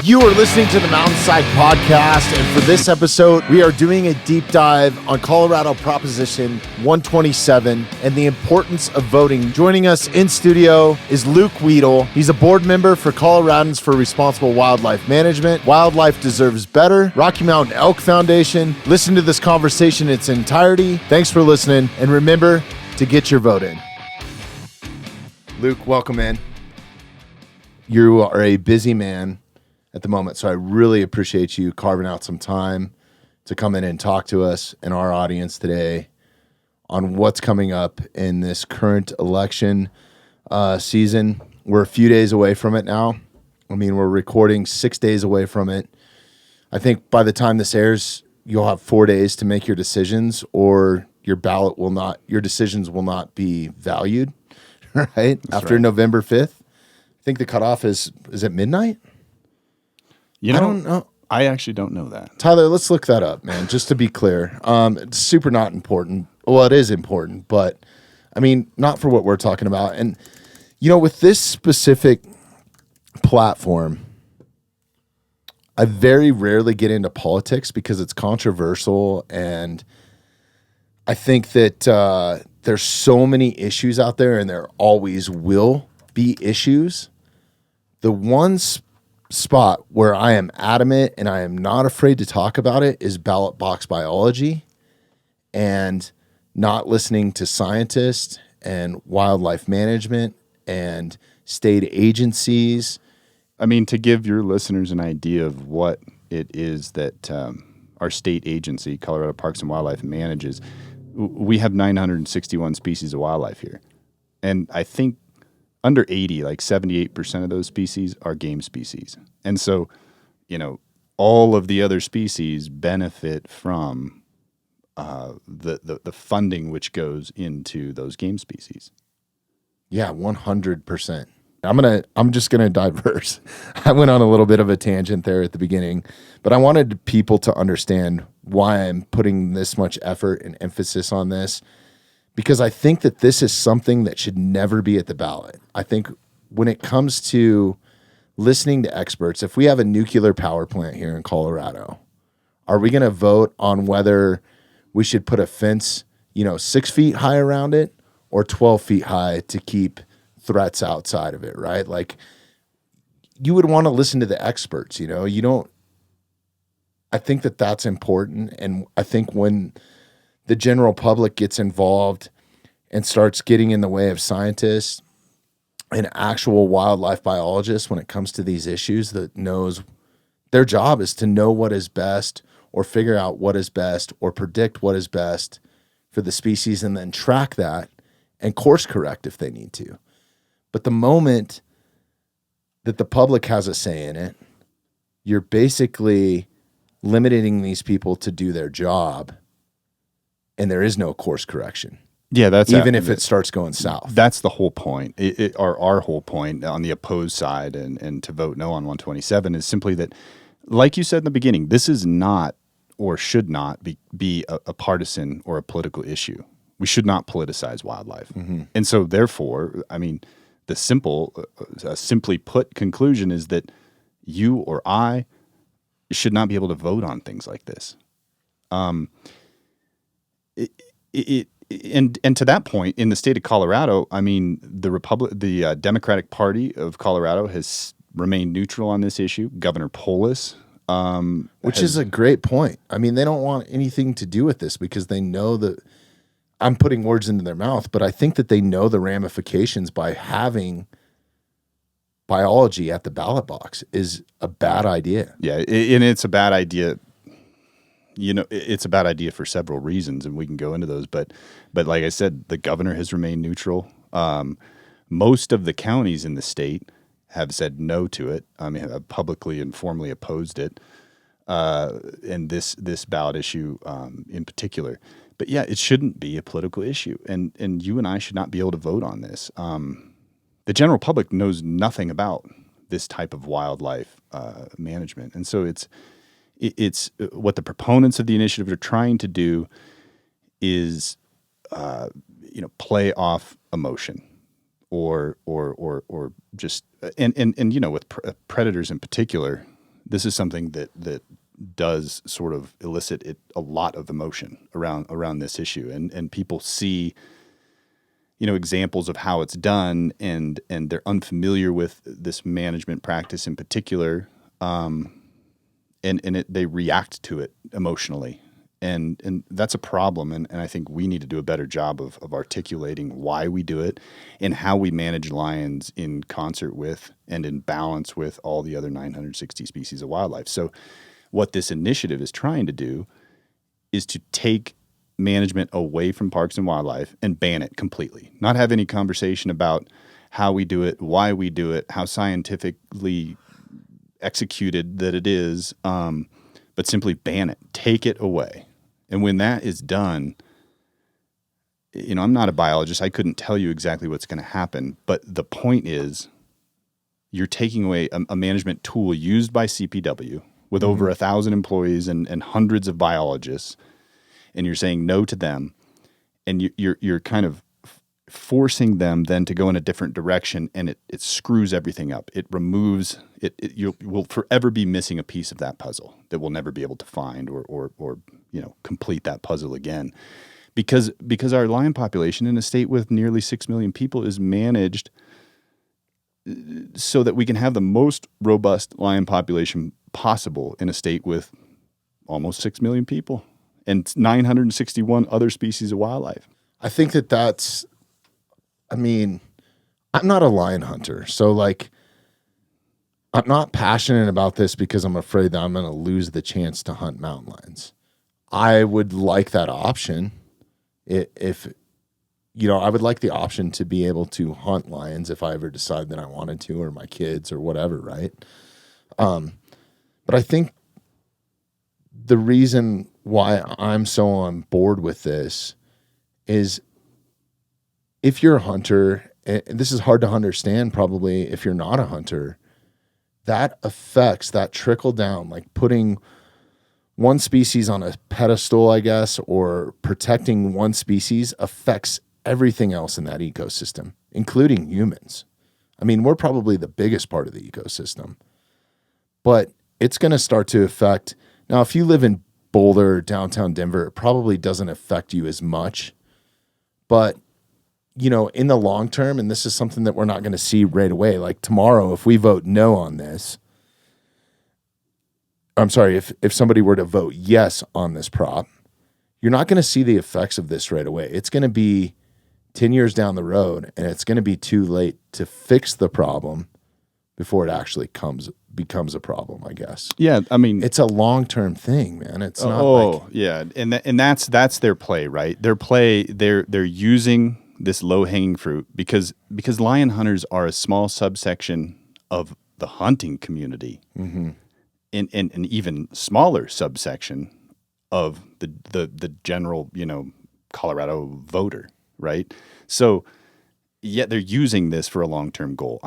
You are listening to the Mountainside Podcast, and for this episode, we are doing a deep dive on Colorado Proposition 127 and the importance of voting. Joining us in studio is Luke Wiedel. He's a board member for Coloradans for Responsible Wildlife Management, Wildlife Deserves Better, Rocky Mountain Elk Foundation. Listen to this conversation in its entirety. Thanks for listening, and remember to get your vote in. Luke, welcome in. You are a busy man at the moment, so I really appreciate you carving out some time to come in and talk to us and our audience today on what's coming up in this current election season. We're a few days away from it now. I mean, we're recording 6 days away from it. I think by the time this airs, you'll have 4 days to make your decisions, or your decisions will not be valued, right? After November 5th. I think the cutoff is it midnight? I don't know. I actually don't know that. Tyler, let's look that up, man, just to be clear. It's super not important. Well, it is important, but I mean, not for what we're talking about. And, you know, with this specific platform, I very rarely get into politics because it's controversial. And I think that there's so many issues out there, and there always will be issues. The one spot where I am adamant and I am not afraid to talk about it is ballot box biology, and not listening to scientists and wildlife management and state agencies. I mean, to give your listeners an idea of what it is that our state agency, Colorado Parks and Wildlife, manages, we have 961 species of wildlife here. And I think under 80, like 78% of those species are game species. And so, you know, all of the other species benefit from the funding which goes into those game species. Yeah, 100%. I'm just gonna diverse. I went on a little bit of a tangent there at the beginning, but I wanted people to understand why I'm putting this much effort and emphasis on this, because I think that this is something that should never be at the ballot. I think when it comes to listening to experts, if we have a nuclear power plant here in Colorado, are we going to vote on whether we should put a fence, 6 feet high around it or 12 feet high to keep threats outside of it, right? Like, you would want to listen to the experts, you don't. I think that that's important. And I think when the general public gets involved and starts getting in the way of scientists and actual wildlife biologists when it comes to these issues, that knows their job is to know what is best, or figure out what is best, or predict what is best for the species, and then track that and course correct if they need to. But the moment that the public has a say in it, you're basically limiting these people to do their job, and there is no course correction. Yeah, that's even if it starts going south. That's the whole point. Our whole point on the opposed side and to vote no on 127 is simply that, like you said in the beginning, this is not or should not be a partisan or a political issue. We should not politicize wildlife. Mm-hmm. And so therefore, I mean, the simply put conclusion is that you or I should not be able to vote on things like this. And to that point, in the state of Colorado, I mean, the Democratic Party of Colorado has remained neutral on this issue. Governor Polis, which is a great point. I mean, they don't want anything to do with this because they know that I'm putting words into their mouth, but I think that they know the ramifications by having biology at the ballot box is a bad idea. Yeah, and it's a bad idea. It's a bad idea for several reasons, and we can go into those. But like I said, the governor has remained neutral. Most of the counties in the state have said no to it. I mean, have publicly and formally opposed it, and this ballot issue in particular. But yeah, it shouldn't be a political issue, and you and I should not be able to vote on this. The general public knows nothing about this type of wildlife management, and so it's what the proponents of the initiative are trying to do is, play off emotion, or just and with predators in particular, This is something that does sort of elicit a lot of emotion around this issue, and people see, examples of how it's done, and they're unfamiliar with this management practice in particular, and they react to it emotionally, and that's a problem, and I think we need to do a better job of articulating why we do it and how we manage lions in concert with and in balance with all the other 960 species of wildlife. So what this initiative is trying to do is to take management away from parks and wildlife and ban it completely. Not have any conversation about how we do it, why we do it, how scientifically executed that it is, but simply ban it, take it away. And when that is done, I'm not a biologist. I couldn't tell you exactly what's going to happen. But the point is, you're taking away a management tool used by CPW with over 1,000 employees and hundreds of biologists, and you're saying no to them, and you're kind of forcing them then to go in a different direction, and it screws everything up. It removes it. You will forever be missing a piece of that puzzle that we'll never be able to find or complete that puzzle again, because our lion population in a state with nearly 6 million people is managed so that we can have the most robust lion population possible in a state with almost 6 million people and 961 other species of wildlife. I think that's, I'm not a lion hunter. So I'm not passionate about this because I'm afraid that I'm going to lose the chance to hunt mountain lions. I would like that option. I would like the option to be able to hunt lions if I ever decide that I wanted to, or my kids or whatever, right? But I think the reason why I'm so on board with this is if you're a hunter, and this is hard to understand probably if you're not a hunter, that affects that trickle down, like putting one species on a pedestal, I guess, or protecting one species affects everything else in that ecosystem, including humans. We're probably the biggest part of the ecosystem, but it's going to start to affect. Now, if you live in Boulder or downtown Denver, it probably doesn't affect you as much, but in the long term, and this is something that we're not going to see right away, like tomorrow, if we vote no on this, I'm sorry, if somebody were to vote yes on this prop, you're not going to see the effects of this right away. It's going to be 10 years down the road, and it's going to be too late to fix the problem before it actually becomes a problem, I guess. Yeah, it's a long-term thing, man. It's not yeah, and that's their play, right? They're using this low-hanging fruit because lion hunters are a small subsection of the hunting community. Mm-hmm. In an even smaller subsection of the general, Colorado voter, right? So, yet they're using this for a long-term goal.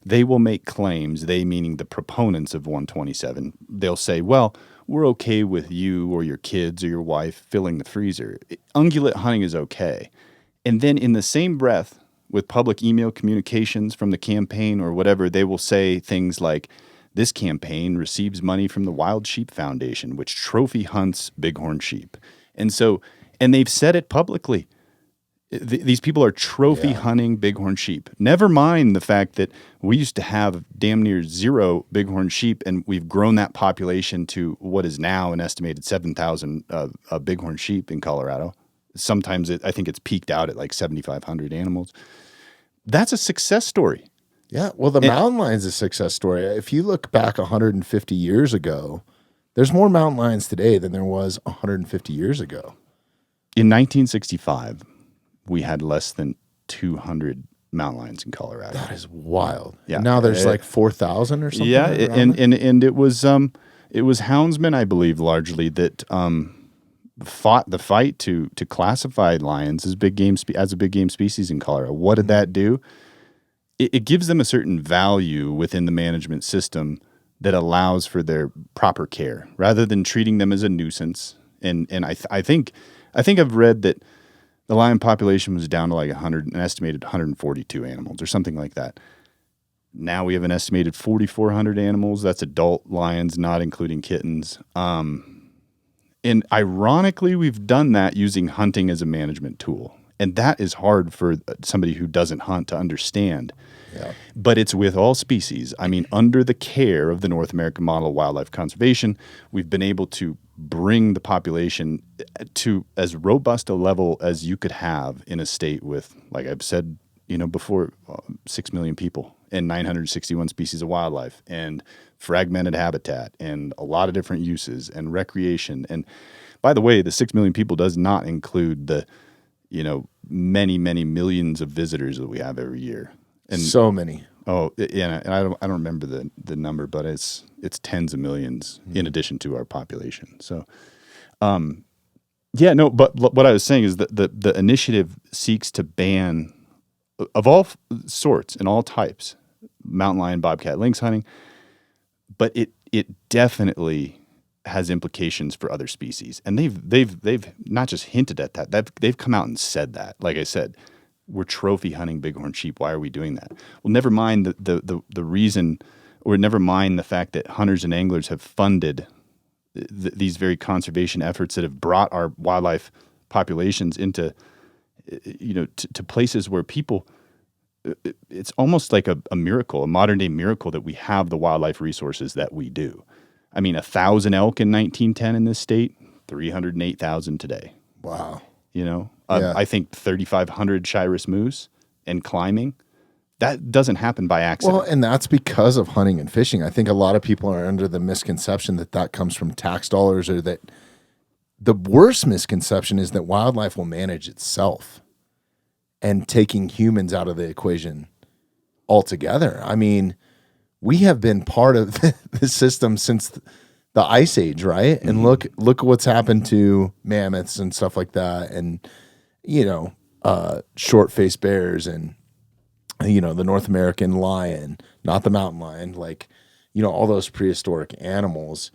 They will make claims, they meaning the proponents of 127, they'll say, well, we're okay with you or your kids or your wife filling the freezer. Ungulate hunting is okay. And then in the same breath, with public email communications from the campaign or whatever, they will say things like, this campaign receives money from the Wild Sheep Foundation, which trophy hunts bighorn sheep. And they've said it publicly. These people are trophy hunting bighorn sheep. Never mind the fact that we used to have damn near zero bighorn sheep, and we've grown that population to what is now an estimated 7,000 bighorn sheep in Colorado. Sometimes I think it's peaked out at like 7,500 animals. That's a success story. Yeah, well, the mountain lion's a success story. If you look back 150 years ago, there's more mountain lions today than there was 150 years ago. In 1965, we had less than 200 mountain lions in Colorado. That is wild. Yeah. And now there's like 4,000 or something. Yeah, and it was houndsmen, I believe, largely that fought the fight to classify lions as a big game species in Colorado. What did that do? It gives them a certain value within the management system that allows for their proper care rather than treating them as a nuisance. And I think I've read that the lion population was down to like an estimated 142 animals or something like that. Now we have an estimated 4,400 animals. That's adult lions, not including kittens. And ironically, we've done that using hunting as a management tool. And that is hard for somebody who doesn't hunt to understand. Yeah. But it's with all species. I mean, under the care of the North American Model of Wildlife Conservation, we've been able to bring the population to as robust a level as you could have in a state with, like I've said, before, 6 million people and 961 species of wildlife and fragmented habitat and a lot of different uses and recreation. And by the way, the 6 million people does not include the, many, many millions of visitors that we have every year. And so many. Oh, yeah, and I don't remember the number, but it's tens of millions in addition to our population. So, but what I was saying is that the initiative seeks to ban of all sorts and all types, mountain lion, bobcat, lynx hunting, but it definitely has implications for other species, and they've not just hinted at that, they've come out and said that. Like I said, we're trophy hunting bighorn sheep. Why are we doing that? Well, never mind the reason, or never mind the fact that hunters and anglers have funded these very conservation efforts that have brought our wildlife populations into, to places where people, it's almost like a miracle, a modern day miracle that we have the wildlife resources that we do. I mean, 1,000 elk in 1910 in this state, 308,000 today. Wow. I think 3,500 Shiras moose and climbing. That doesn't happen by accident. Well, and that's because of hunting and fishing. I think a lot of people are under the misconception that comes from tax dollars, or that the worst misconception is that wildlife will manage itself, and taking humans out of the equation altogether. I mean, we have been part of the system since the Ice Age, right? And Mm-hmm. look at what's happened to mammoths and stuff like that, and short-faced bears, and the North American lion, not the mountain lion, all those prehistoric animals.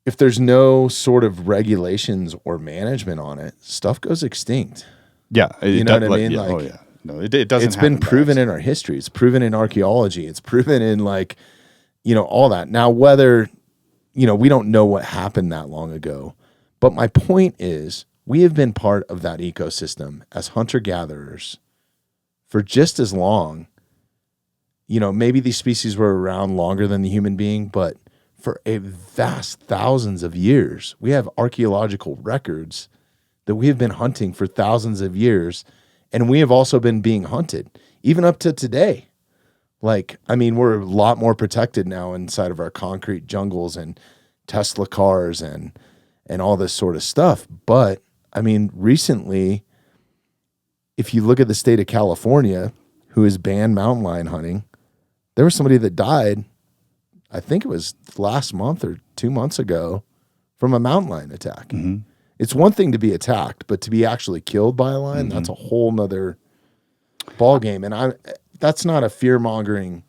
If there's no sort of regulations or management on it, stuff goes extinct. Yeah, You know what I mean? Yeah, Like, oh yeah, no, it doesn't. It's been happen by proven accident. in our history. It's proven in archaeology. It's proven in all that. Now, whether we don't know what happened that long ago, but my point is, we have been part of that ecosystem as hunter-gatherers for just as long. Maybe these species were around longer than the human being, but for a vast thousands of years, we have archaeological records that we have been hunting for thousands of years, and we have also been being hunted, even up to today. We're a lot more protected now inside of our concrete jungles and Tesla cars and all this sort of stuff. But, recently, if you look at the state of California, who has banned mountain lion hunting, there was somebody that died, I think it was last month or 2 months ago, from a mountain lion attack. Mm-hmm. It's one thing to be attacked, but to be actually killed by a lion, that's a whole nother ball game. And that's not a fear-mongering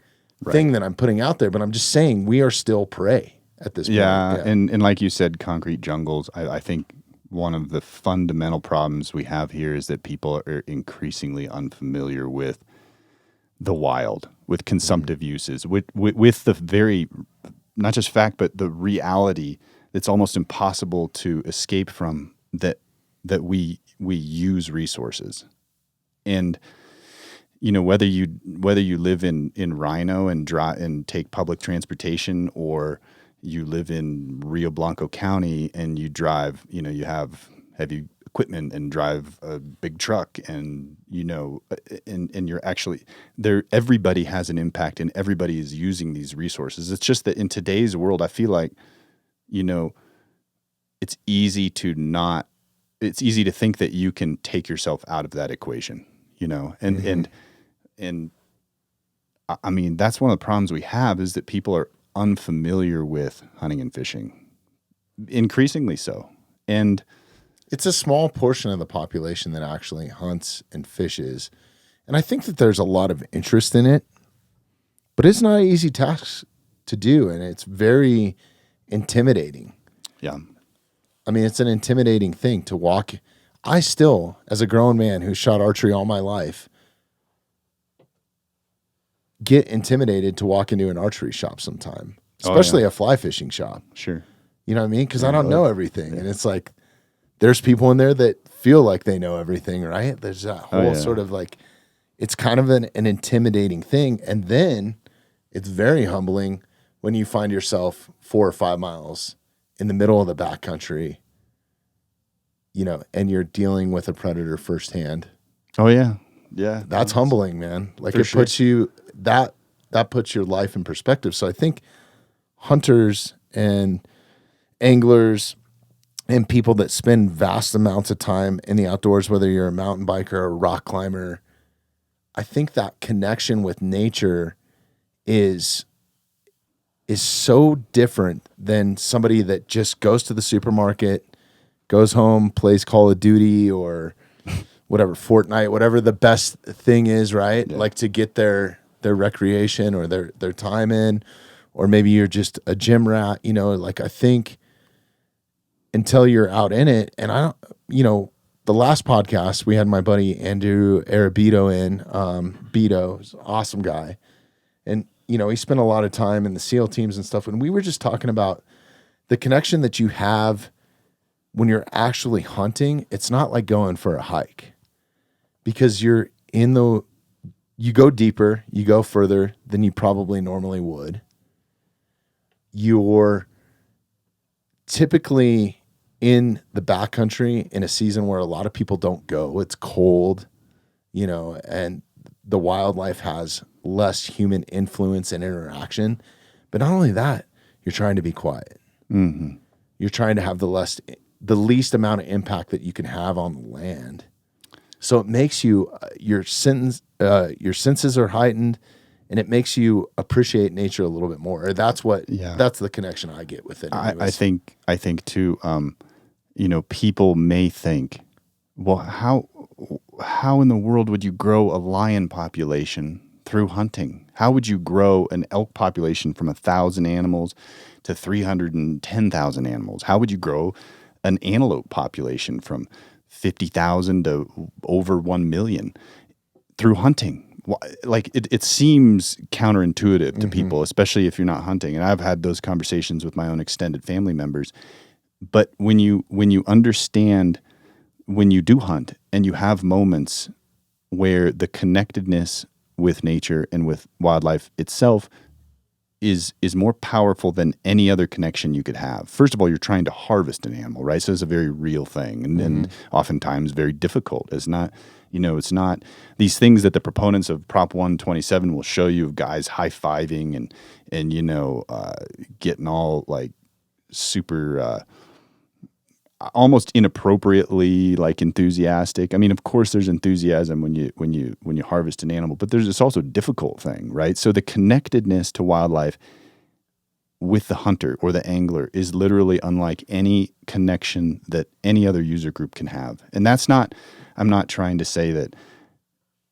thing that I'm putting out there, but I'm just saying we are still prey at this point. Yeah, and like you said, concrete jungles. I think one of the fundamental problems we have here is that people are increasingly unfamiliar with the wild, with consumptive uses, with the very, not just fact, but the reality that's almost impossible to escape from, that we use resources. And whether you live in Rhino and take public transportation, or you live in Rio Blanco County and you drive, you have heavy equipment and drive a big truck, and and you're actually there, everybody has an impact and everybody is using these resources. It's just that in today's world, I feel like it's easy to think that you can take yourself out of that equation, and that's one of the problems we have, is that people are unfamiliar with hunting and fishing, increasingly so. And it's a small portion of the population that actually hunts and fishes. And I think that there's a lot of interest in it, but it's not an easy task to do. And it's very intimidating. yeah, It's an intimidating thing to walk. I still, as a grown man who shot archery all my life, get intimidated to walk into an archery shop sometime, especially a fly fishing shop. Sure. You know what I mean? Because I don't know everything. And it's like, there's people in there that feel like they know everything, right? There's that whole sort of like, it's kind of an intimidating thing. And then it's very humbling when you find yourself 4 or 5 miles in the middle of the backcountry, you know, and you're dealing with a predator firsthand. Oh yeah. Yeah. That's humbling, man. Like For it sure. puts you, that puts your life in perspective. So I think hunters and anglers and people that spend vast amounts of time in the outdoors, whether you're a mountain biker or a rock climber, I think that connection with nature is so different than somebody that just goes to the supermarket, goes home, plays Call of Duty or whatever, Fortnite, whatever the best thing is, right? Yeah. Like to get their recreation or their time in, or maybe you're just a gym rat, you know, like I think until you're out in it, and I don't, you know, the last podcast we had my buddy Andrew Arabito in, Beto is an awesome guy. And, you know, he spent a lot of time in the SEAL teams and stuff. And we were just talking about the connection that you have when you're actually hunting. It's not like going for a hike because you go deeper, you go further than you probably normally would. You're typically in the backcountry in a season where a lot of people don't go. It's cold, you know, and the wildlife has less human influence and interaction. But not only that, you're trying to be quiet. Mm-hmm. You're trying to have the least amount of impact that you can have on the land. So it makes you your senses are heightened, and it makes you appreciate nature a little bit more. Or that's the connection I get with it. I think too. You know, people may think, well, how in the world would you grow a lion population through hunting? How would you grow an elk population from 1,000 animals to 310,000 animals? How would you grow an antelope population from 50,000 to over 1 million through hunting? Like it seems counterintuitive to people, especially if you're not hunting. And I've had those conversations with my own extended family members. But when you understand, when you do hunt and you have moments where the connectedness with nature and with wildlife itself is more powerful than any other connection you could have. First of all, you're trying to harvest an animal, right? So it's a very real thing, and oftentimes very difficult. It's not, you know, it's not these things that the proponents of Prop 127 will show you of guys high-fiving and you know, getting all like super almost inappropriately like enthusiastic. I mean, of course there's enthusiasm when you harvest an animal, but there's this also difficult thing, right? So the connectedness to wildlife with the hunter or the angler is literally unlike any connection that any other user group can have. And I'm not trying to say that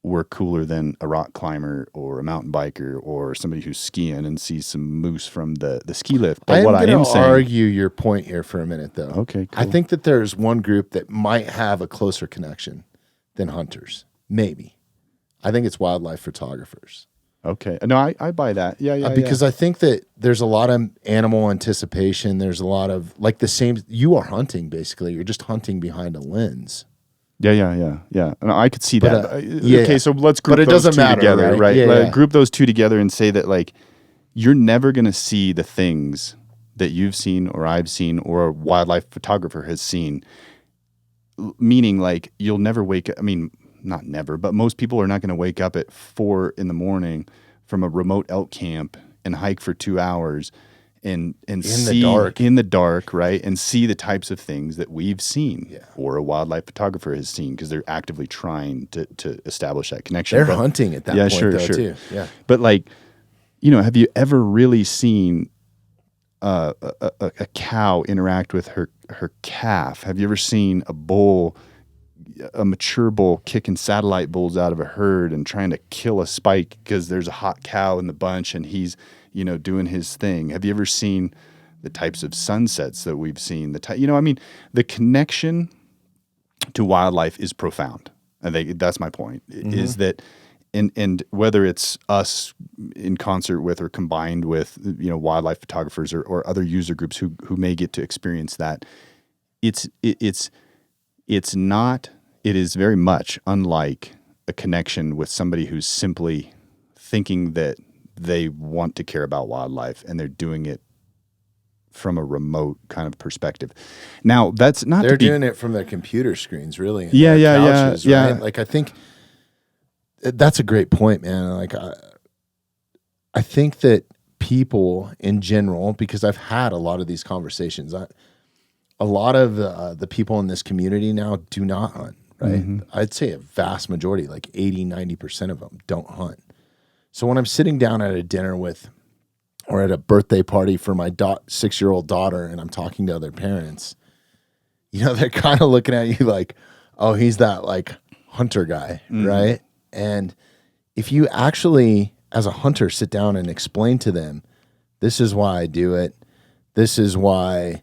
we're cooler than a rock climber or a mountain biker or somebody who's skiing and sees some moose from the ski lift. But what I am saying, argue your point here for a minute, though. Okay, cool. I think that there's one group that might have a closer connection than hunters. Maybe. I think it's wildlife photographers. Okay. No, I buy that. Yeah. Because I think that there's a lot of animal anticipation. There's a lot of like the same. You are hunting basically. You're just hunting behind a lens. Yeah. And I could see that. Okay, so let's group those two together, right? Yeah. Group those two together and say that like you're never going to see the things that you've seen or I've seen or a wildlife photographer has seen. Meaning like you'll never wake up. I mean, not never, but most people are not going to wake up at 4 a.m. from a remote elk camp and hike for 2 hours and see in the dark, right? And see the types of things that we've seen or a wildlife photographer has seen because they're actively trying to establish that connection. They're hunting at that point too. Yeah. But like, you know, have you ever really seen a cow interact with her calf? Have you ever seen a mature bull kicking satellite bulls out of a herd and trying to kill a spike because there's a hot cow in the bunch and he's, you know, doing his thing? Have you ever seen the types of sunsets that we've seen? The connection to wildlife is profound. I think that's my point, is that, and whether it's us in concert with or combined with, wildlife photographers or other user groups who may get to experience that. It is very much unlike a connection with somebody who's simply thinking that they want to care about wildlife and they're doing it from a remote kind of perspective. Now, that's not they're doing it from their computer screens, really. And Yeah, their yeah, couches, yeah. right? Like, I think that's a great point, man. Like, I think that people in general, because I've had a lot of these conversations, a lot of the people in this community now do not hunt, right? Mm-hmm. I'd say a vast majority, like 80, 90% of them don't hunt. So when I'm sitting down at a dinner with, or at a birthday party for my 6-year-old daughter, and I'm talking to other parents, they're kind of looking at you like, oh, he's that like hunter guy, right? And if you actually, as a hunter, sit down and explain to them, this is why I do it, this is why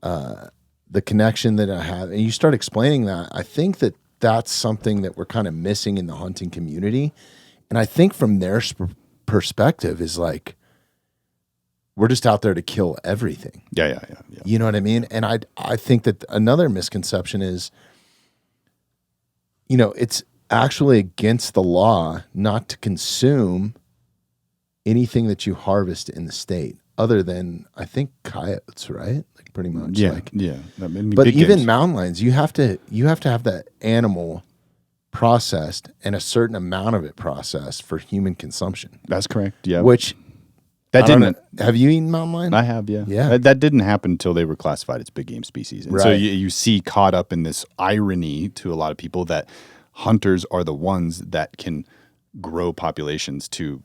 the connection that I have, and you start explaining that, I think that that's something that we're kind of missing in the hunting community. And I think from their perspective is like, we're just out there to kill everything. Yeah. You know what I mean? And I think that another misconception is, it's actually against the law not to consume anything that you harvest in the state, other than, I think, coyotes, right? Like, pretty much. Yeah, like, yeah. I mean, but big even games. mountain lions, you have to have that animal processed and a certain amount of it processed for human consumption. That's correct. Yeah. Which that I don't didn't. know. Have you eaten mountain lion? I have, yeah. Yeah. That didn't happen until they were classified as big game species. And so Right. you see caught up in this irony to a lot of people that hunters are the ones that can grow populations to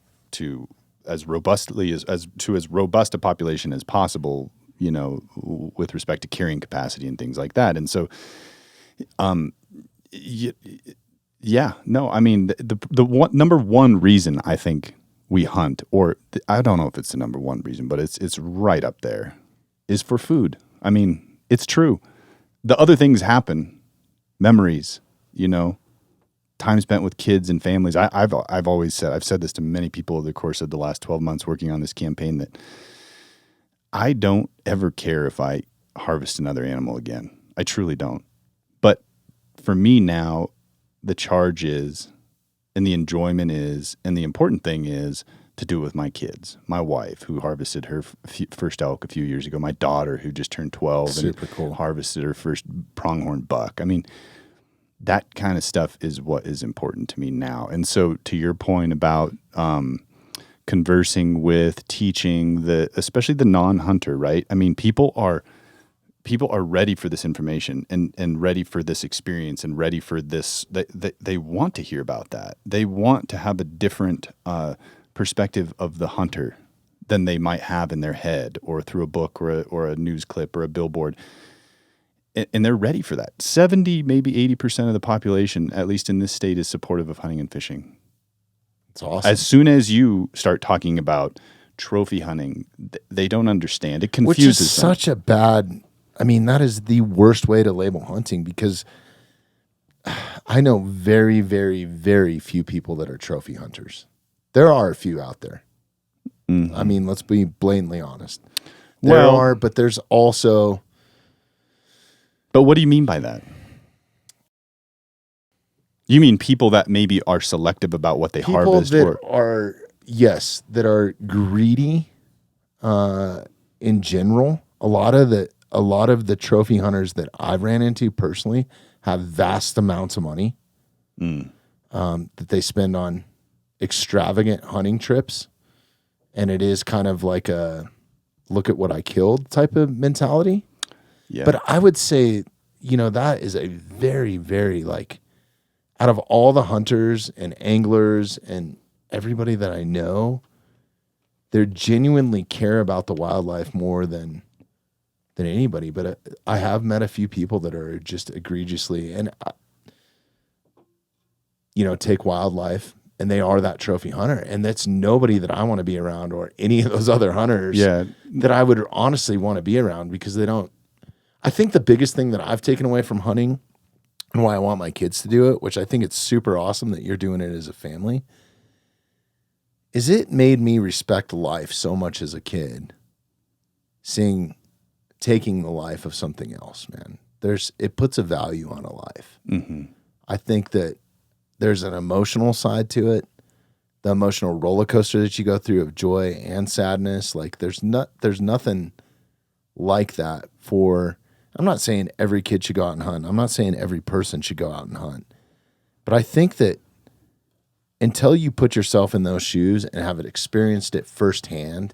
as robustly as robust a population as possible, with respect to carrying capacity and things like that. And so, yeah, no, I mean, the number one reason I think we hunt, or I don't know if it's the number one reason, but it's right up there, is for food. I mean, it's true. The other things happen, memories, time spent with kids and families. I've always said, I've said this to many people over the course of the last 12 months working on this campaign, that I don't ever care if I harvest another animal again. I truly don't. But for me now, the charge is, and the enjoyment is, and the important thing is to do it with my kids. My wife, who harvested her first elk a few years ago. My daughter, who just turned 12 Super cool. harvested her first pronghorn buck. I mean, that kind of stuff is what is important to me now. And so, to your point about conversing with, teaching, especially the non-hunter, right? I mean, people are ready for this information and ready for this experience and ready for this. They want to hear about that. They want to have a different perspective of the hunter than they might have in their head or through a book or a news clip or a billboard. And they're ready for that. 70, maybe 80% of the population, at least in this state, is supportive of hunting and fishing. It's awesome. As soon as you start talking about trophy hunting, they don't understand. It confuses Which is them. such a bad, I mean, that is the worst way to label hunting, because I know very, very, very few people that are trophy hunters. There are a few out there. Mm-hmm. I mean, let's be blatantly honest. There are, but there's also... But what do you mean by that? You mean people that maybe are selective about what they harvest? People that are greedy in general. A lot of the trophy hunters that I've ran into personally have vast amounts of money that they spend on extravagant hunting trips. And it is kind of like a look at what I killed type of mentality. Yeah. But I would say, that is a very, very, like, out of all the hunters and anglers and everybody that I know, they genuinely care about the wildlife more than anybody. But I have met a few people that are just egregiously and take wildlife, and they are that trophy hunter, and that's nobody that I want to be around, or any of those other hunters that I would honestly want to be around, because they don't. I think the biggest thing that I've taken away from hunting, and why I want my kids to do it, which I think it's super awesome that you're doing it as a family, is it made me respect life so much as a kid, taking the life of something else, man. It puts a value on a life. Mm-hmm. I think that there's an emotional side to it, the emotional roller coaster that you go through of joy and sadness. Like there's nothing like that for, I'm not saying every kid should go out and hunt. I'm not saying every person should go out and hunt. But I think that until you put yourself in those shoes and have experienced it firsthand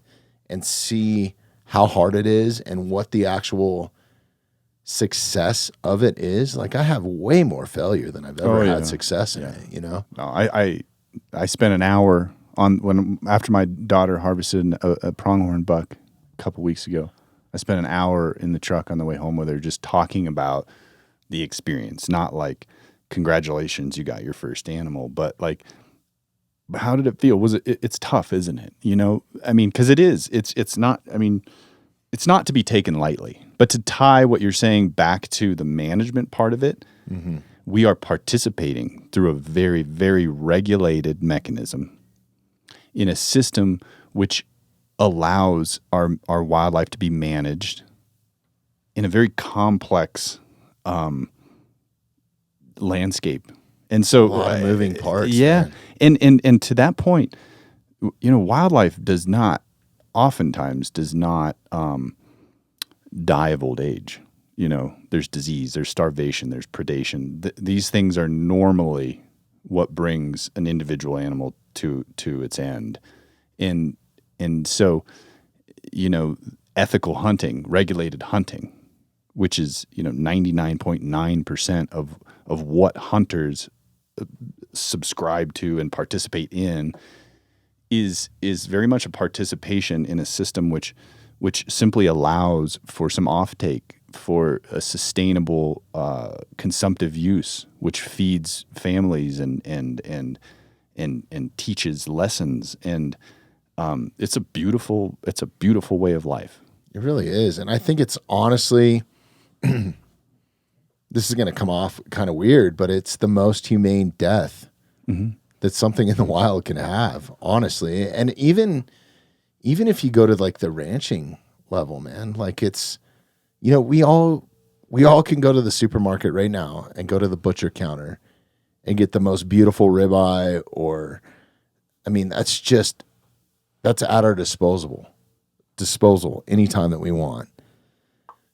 and see how hard it is and what the actual success of it is, like I have way more failure than I've ever had success in it, you know? No, I spent an hour after my daughter harvested a pronghorn buck a couple weeks ago. I spent an hour in the truck on the way home with her just talking about the experience, not like congratulations, you got your first animal, but like, how did it feel? It's tough, isn't it? You know, I mean, because it is. It's not. I mean, it's not to be taken lightly. But to tie what you're saying back to the management part of it, we are participating through a very, very regulated mechanism in a system which allows our wildlife to be managed in a very complex landscape. And so a lot of moving parts. Yeah. And to that point, you know, wildlife oftentimes does not die of old age. You know, there's disease, there's starvation, there's predation. These things are normally what brings an individual animal to its end. And so, you know, ethical hunting, regulated hunting, which is, you know, 99.9% of what hunters subscribe to and participate in is very much a participation in a system which simply allows for some offtake, for a sustainable consumptive use, which feeds families and teaches lessons, and it's a beautiful way of life. It really is. And I think it's honestly, this is going to come off kind of weird, but it's the most humane death that something in the wild can have, honestly. And even if you go to like the ranching level, man, like it's, you know, we all can go to the supermarket right now and go to the butcher counter and get the most beautiful ribeye, or, I mean, that's at our disposal anytime that we want.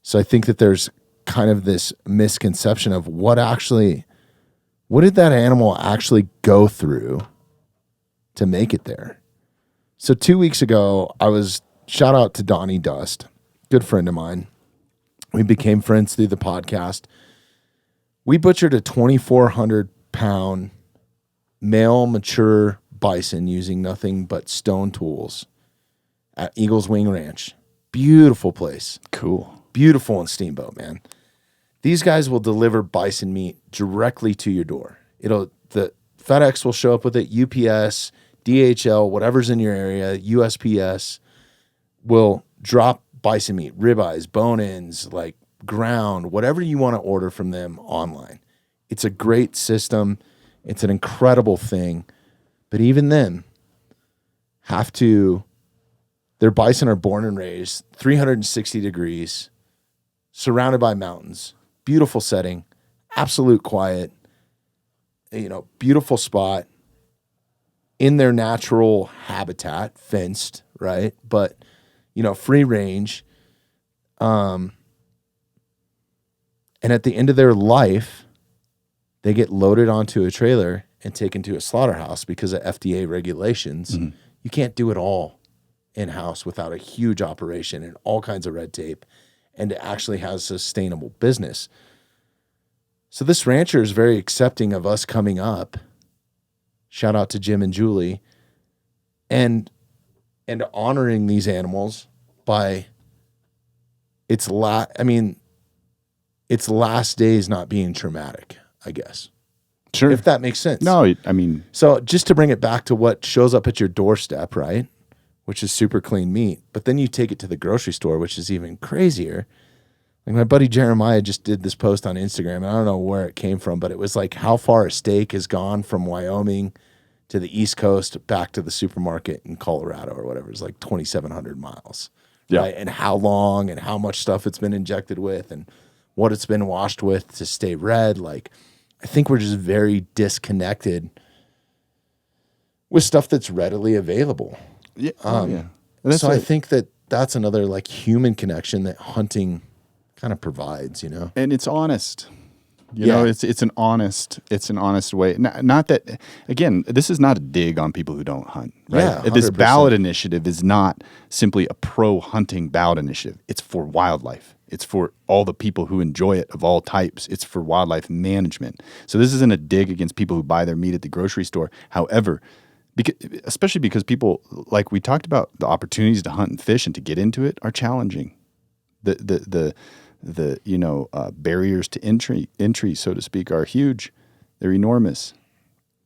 So I think that there's kind of this misconception of what did that animal actually go through to make it there? So 2 weeks ago, shout out to Donnie Dust, good friend of mine. We became friends through the podcast. We butchered a 2,400 pound male mature bison using nothing but stone tools at Eagles Wing Ranch. Beautiful place. Cool. Beautiful in Steamboat, man. These guys will deliver bison meat directly to your door. The FedEx will show up with it, UPS, DHL, whatever's in your area, USPS will drop bison meat, ribeyes, bone-ins, like ground, whatever you want to order from them online. It's a great system. It's an incredible thing. But even then, their bison are born and raised 360 degrees, surrounded by mountains, beautiful setting, absolute quiet, you know, beautiful spot in their natural habitat, fenced, right? But, you know, free range. And at the end of their life, they get loaded onto a trailer and taken to a slaughterhouse because of FDA regulations. You can't do it all in-house without a huge operation and all kinds of red tape, and it actually has sustainable business. So this rancher is very accepting of us coming up. Shout out to Jim and Julie, and honoring these animals by its last days not being traumatic, I guess. Sure. If that makes sense. No, I mean, so just to bring it back to what shows up at your doorstep, right? Which is super clean meat. But then you take it to the grocery store, which is even crazier. Like my buddy Jeremiah just did this post on Instagram, and I don't know where it came from, but it was like how far a steak has gone from Wyoming to the East Coast back to the supermarket in Colorado or whatever is like 2,700 miles. Yeah. Right? And how long and how much stuff it's been injected with and what it's been washed with to stay red. Like, I think we're just very disconnected with stuff that's readily available. Yeah. So I think that's another like human connection that hunting kind of provides, you know? And it's honest. You know, it's an honest way. Not that, again, this is not a dig on people who don't hunt. Right? Yeah, this 100%. ballot initiative is not simply a pro-hunting ballot initiative. It's for wildlife. It's for all the people who enjoy it of all types. It's for wildlife management. So this isn't a dig against people who buy their meat at the grocery store. However, especially because people, like we talked about, the opportunities to hunt and fish and to get into it are challenging. The barriers to entry, so to speak, are huge. They're enormous.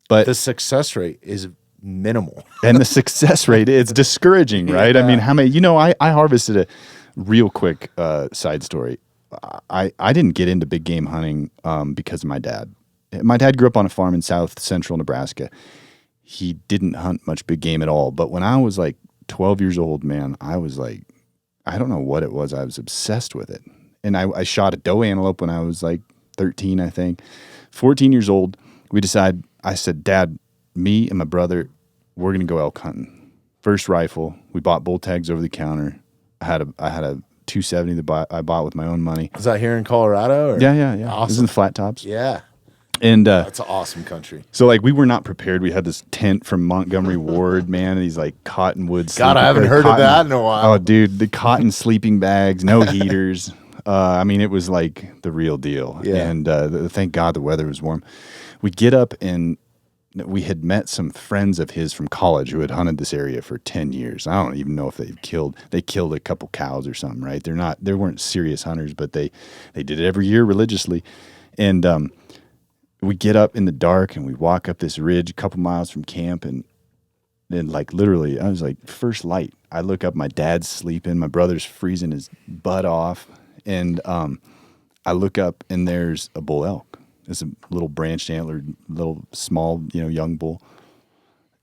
But the success rate is minimal. And the success rate, it's discouraging, right? Yeah. I mean, how many, I harvested a real quick side story. I didn't get into big game hunting because of my dad. My dad grew up on a farm in south central Nebraska. He didn't hunt much big game at all. But when I was like 12 years old, man, I was like, I don't know what it was. I was obsessed with it. And I shot a doe antelope when I was like 13, I think. 14 years old, I said, Dad, me and my brother, we're going to go elk hunting. First rifle, we bought bull tags over the counter. I had a 270 that I bought with my own money. Is that here in Colorado? Or? Yeah. Awesome. This is in the flat tops. Yeah. And that's an awesome country. So like we were not prepared. We had this tent from Montgomery Ward, man. These like cottonwood. God, I haven't heard of that in a while. Oh, dude, the cotton sleeping bags, no heaters. I mean, it was like the real deal. Yeah. And thank God the weather was warm. We get up and we had met some friends of his from college who had hunted this area for 10 years. I don't even know if they killed a couple cows or something, right? They weren't serious hunters, but they did it every year religiously. And we get up in the dark and we walk up this ridge a couple miles from camp, and then like literally I was like, first light, I look up, my dad's sleeping, my brother's freezing his butt off, and I look up and there's a bull elk. It's a little branched antlered, little small, young bull.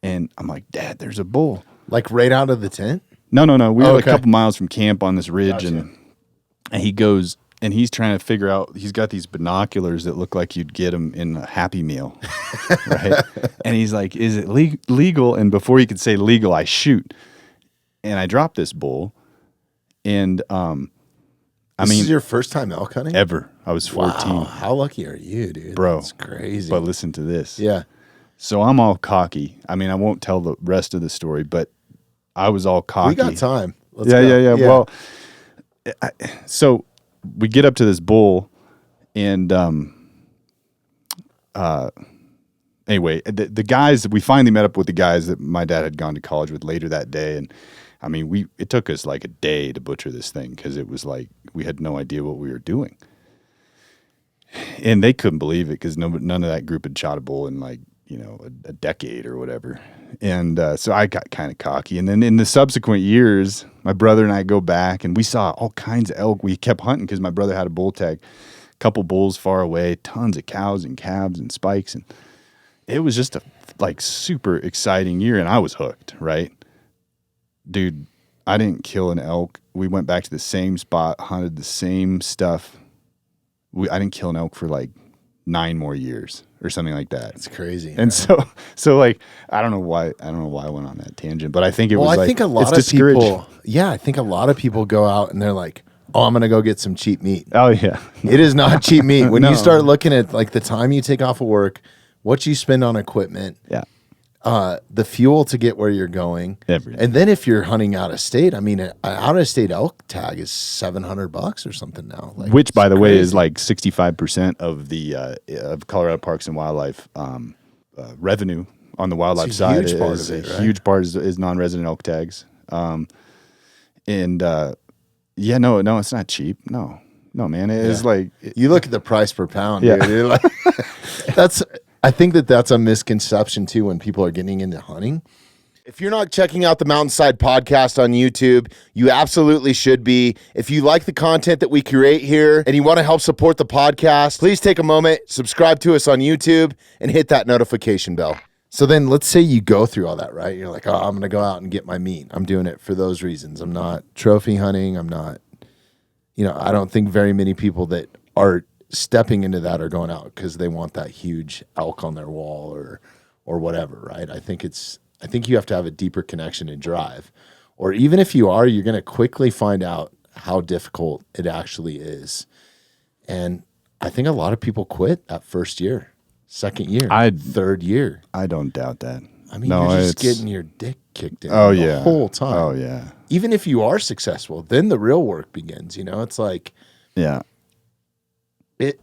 And I'm like, Dad, there's a bull. Like right out of the tent? No. We were okay. a couple miles from camp on this ridge. Gotcha. And he goes, and he's trying to figure out, he's got these binoculars that look like you'd get him in a Happy Meal, right? And he's like, is it legal? And before he could say legal, I shoot. And I drop this bull. And This is your first time elk hunting? Ever. I was 14. Wow, how lucky are you, dude? Bro. That's crazy. But listen to this. Yeah. So I'm all cocky. I mean, I won't tell the rest of the story, but I was all cocky. We got time. Let's go. Yeah. Well, so we get up to this bull, and anyway, the guys, we finally met up with the guys that my dad had gone to college with later that day, and I mean, it took us like a day to butcher this thing because it was like we had no idea what we were doing, and they couldn't believe it because none of that group had shot a bull in like a decade or whatever. And so I got kind of cocky. And then in the subsequent years, my brother and I go back and we saw all kinds of elk. We kept hunting because my brother had a bull tag, a couple bulls far away, tons of cows and calves and spikes. And it was just a like super exciting year. And I was hooked, right? Dude, I didn't kill an elk. We went back to the same spot, hunted the same stuff. I didn't kill an elk for like 9 more years or something like that. It's crazy. And right? so like I don't know why I went on that tangent, but I think it was I like think a lot of people I think a lot of people go out and they're like, "Oh, I'm going to go get some cheap meat." Oh yeah. It is not cheap meat. When No. you start looking at like the time you take off of work, what you spend on equipment, the fuel to get where you're going, everything. And then if you're hunting out of state, I mean, an out of state elk tag is $700 or something now. Like, which, by the way, crazy. is like 65% of the of Colorado Parks and Wildlife revenue on the wildlife It's a side. huge part of it, right? Huge part is non-resident elk tags. No, it's not cheap. No, man, it is like you look at the price per pound. Yeah. Dude, you're like, I think that's a misconception too when people are getting into hunting. If you're not checking out the Mountainside Podcast on YouTube, you absolutely should be. If you like the content that we create here and you want to help support the podcast, please take a moment, subscribe to us on YouTube, and hit that notification bell. So then let's say you go through all that, right? You're like, oh, I'm going to go out and get my meat. I'm doing it for those reasons. I'm not trophy hunting. I'm not, I don't think very many people that are stepping into that are going out because they want that huge elk on their wall or whatever, right? I think you have to have a deeper connection and drive. Or even if you are, you're going to quickly find out how difficult it actually is. And I think a lot of people quit that first year. Second year, third year. I don't doubt that. I mean, you're just getting your dick kicked in the whole time. Oh, yeah. Even if you are successful, then the real work begins. It's like, yeah, it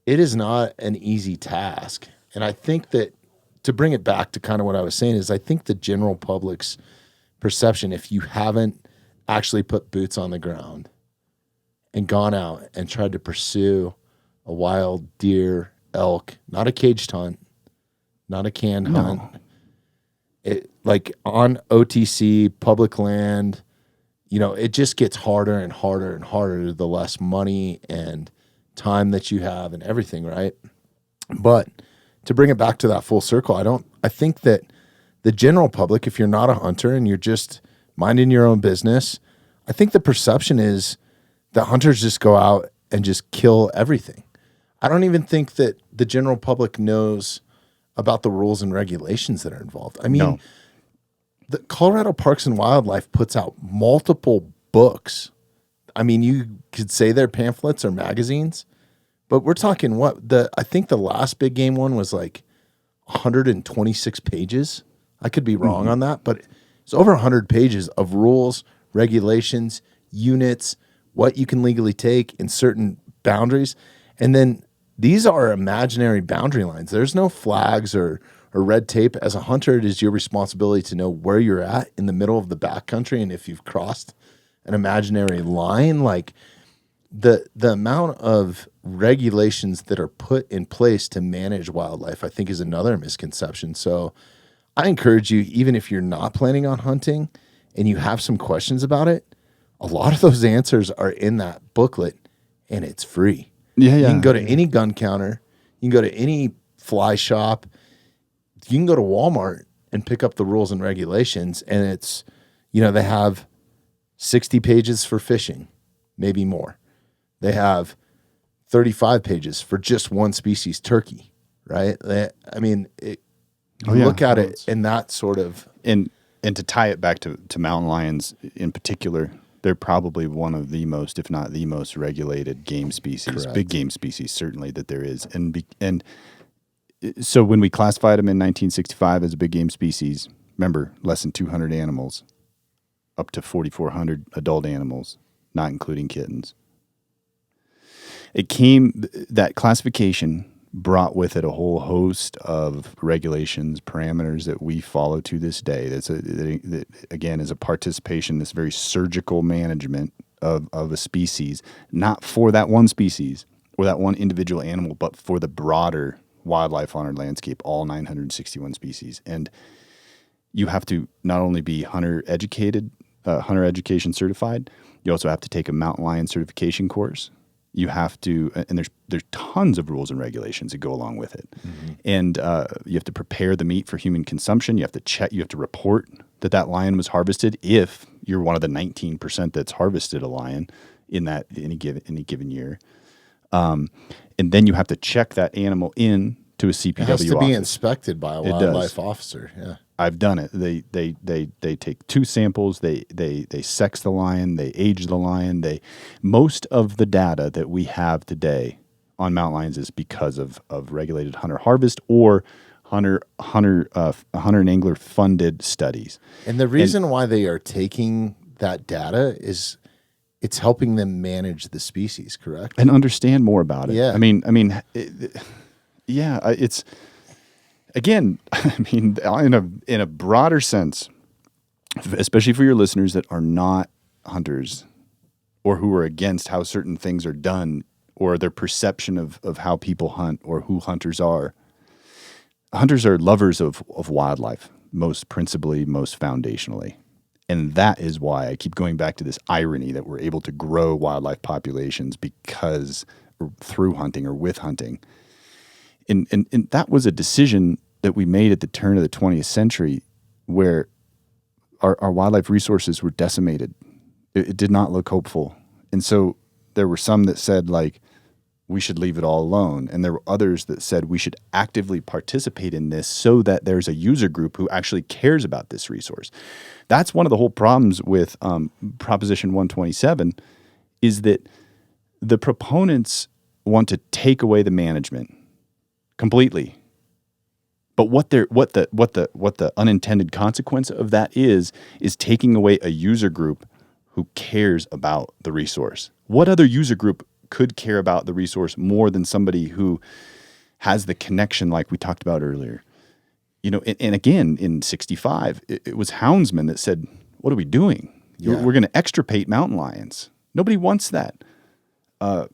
is not an easy task. And I think that to bring it back to kind of what I was saying is I think the general public's perception, if you haven't actually put boots on the ground and gone out and tried to pursue a wild deer, elk, not a caged hunt, not a canned hunt. It like on OTC, public land, it just gets harder and harder and harder the less money and time that you have and everything, right? But to bring it back to that full circle, I think that the general public, if you're not a hunter and you're just minding your own business, I think the perception is that hunters just go out and just kill everything. I don't even think that the general public knows about the rules and regulations that are involved. I mean, the Colorado Parks and Wildlife puts out multiple books. I mean, you could say they're pamphlets or magazines, but we're talking I think the last big game one was like 126 pages. I could be wrong on that, but it's over 100 pages of rules, regulations, units, what you can legally take in certain boundaries. And then these are imaginary boundary lines. There's no flags or red tape. As a hunter, it is your responsibility to know where you're at in the middle of the backcountry. And if you've crossed an imaginary line, like the amount of regulations that are put in place to manage wildlife, I think is another misconception. So I encourage you, even if you're not planning on hunting and you have some questions about it, a lot of those answers are in that booklet and it's free. Yeah. You can go to any gun counter. You can go to any fly shop. You can go to Walmart and pick up the rules and regulations. And it's, they have 60 pages for fishing, maybe more. They have 35 pages for just one species, turkey, right? Look at it in that sort of... And to tie it back to mountain lions in particular, they're probably one of the most, if not the most regulated game species, Correct. big game species, certainly that there is. And so when we classified them in 1965 as a big game species, remember, less than 200 animals, up to 4,400 adult animals, not including kittens. That classification brought with it a whole host of regulations, parameters that we follow to this day. That again is a participation, this very surgical management of a species, not for that one species or that one individual animal, but for the broader wildlife on our landscape, all 961 species. And you have to not only be hunter education certified, you also have to take a mountain lion certification course. You have to, and there's tons of rules and regulations that go along with it. Mm-hmm. And you have to prepare the meat for human consumption. You have to check, you have to report that lion was harvested if you're one of the 19% that's harvested a lion in that any given year. And then you have to check that animal in to a CPW office. It has to be inspected by a wildlife officer. Yeah. I've done it. They take 2 samples. They sex the lion. They age the lion. Most of the data that we have today on mountain lions is because of regulated hunter harvest or hunter and angler funded studies. And the reason why they are taking that data is it's helping them manage the species, correct? And understand more about it. Yeah. It's. Again, in a broader sense, especially for your listeners that are not hunters or who are against how certain things are done or their perception of how people hunt or who hunters are. Hunters are lovers of wildlife, most principally, most foundationally. And that is why I keep going back to this irony that we're able to grow wildlife populations through hunting or with hunting. And that was a decision that we made at the turn of the 20th century where our wildlife resources were decimated. It did not look hopeful. And so there were some that said, like, we should leave it all alone. And there were others that said we should actively participate in this so that there's a user group who actually cares about this resource. That's one of the whole problems with Proposition 127 is that the proponents want to take away the management completely. But what the unintended consequence of that is taking away a user group who cares about the resource. What other user group could care about the resource more than somebody who has the connection like we talked about earlier? You know, and again, in 65, it was houndsmen that said, what are we doing? Yeah. We're going to extirpate mountain lions. Nobody wants that.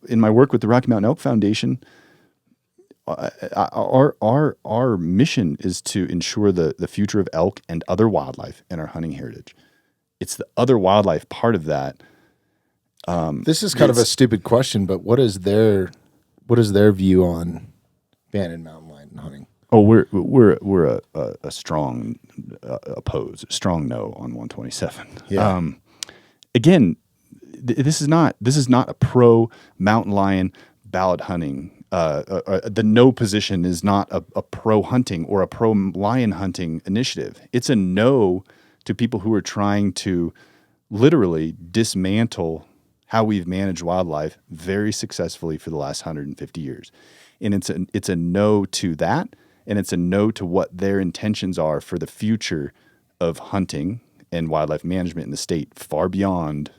In my work with the Rocky Mountain Elk Foundation, our mission is to ensure the future of elk and other wildlife in our hunting heritage. It's the other wildlife part of that. This is kind of a stupid question, but what is their view on banning mountain lion hunting? Oh, we're a strong strong no on 127. Yeah. Again, this is not a pro mountain lion ballot hunting. The no position is not a pro hunting or a pro lion hunting initiative. It's a no to people who are trying to literally dismantle how we've managed wildlife very successfully for the last 150 years. And it's a no to that, and it's a no to what their intentions are for the future of hunting and wildlife management in the state, far beyond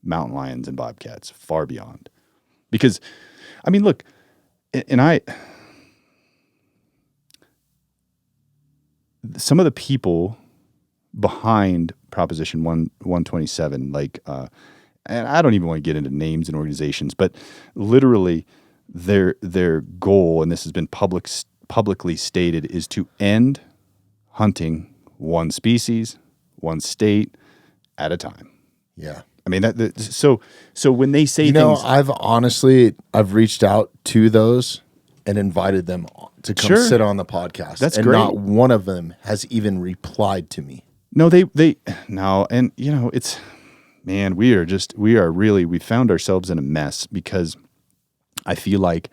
mountain lions and bobcats, far beyond. Because, I mean, look, some of the people behind Proposition 127, like, and I don't even want to get into names and organizations, but literally their goal, and this has been publicly stated, is to end hunting one species, one state at a time. Yeah. I mean, so when they say things, I've reached out to those and invited them to come sit on the podcast. That's and great. Not one of them has even replied to me. No, no, and you know, it's, man, we found ourselves in a mess because I feel like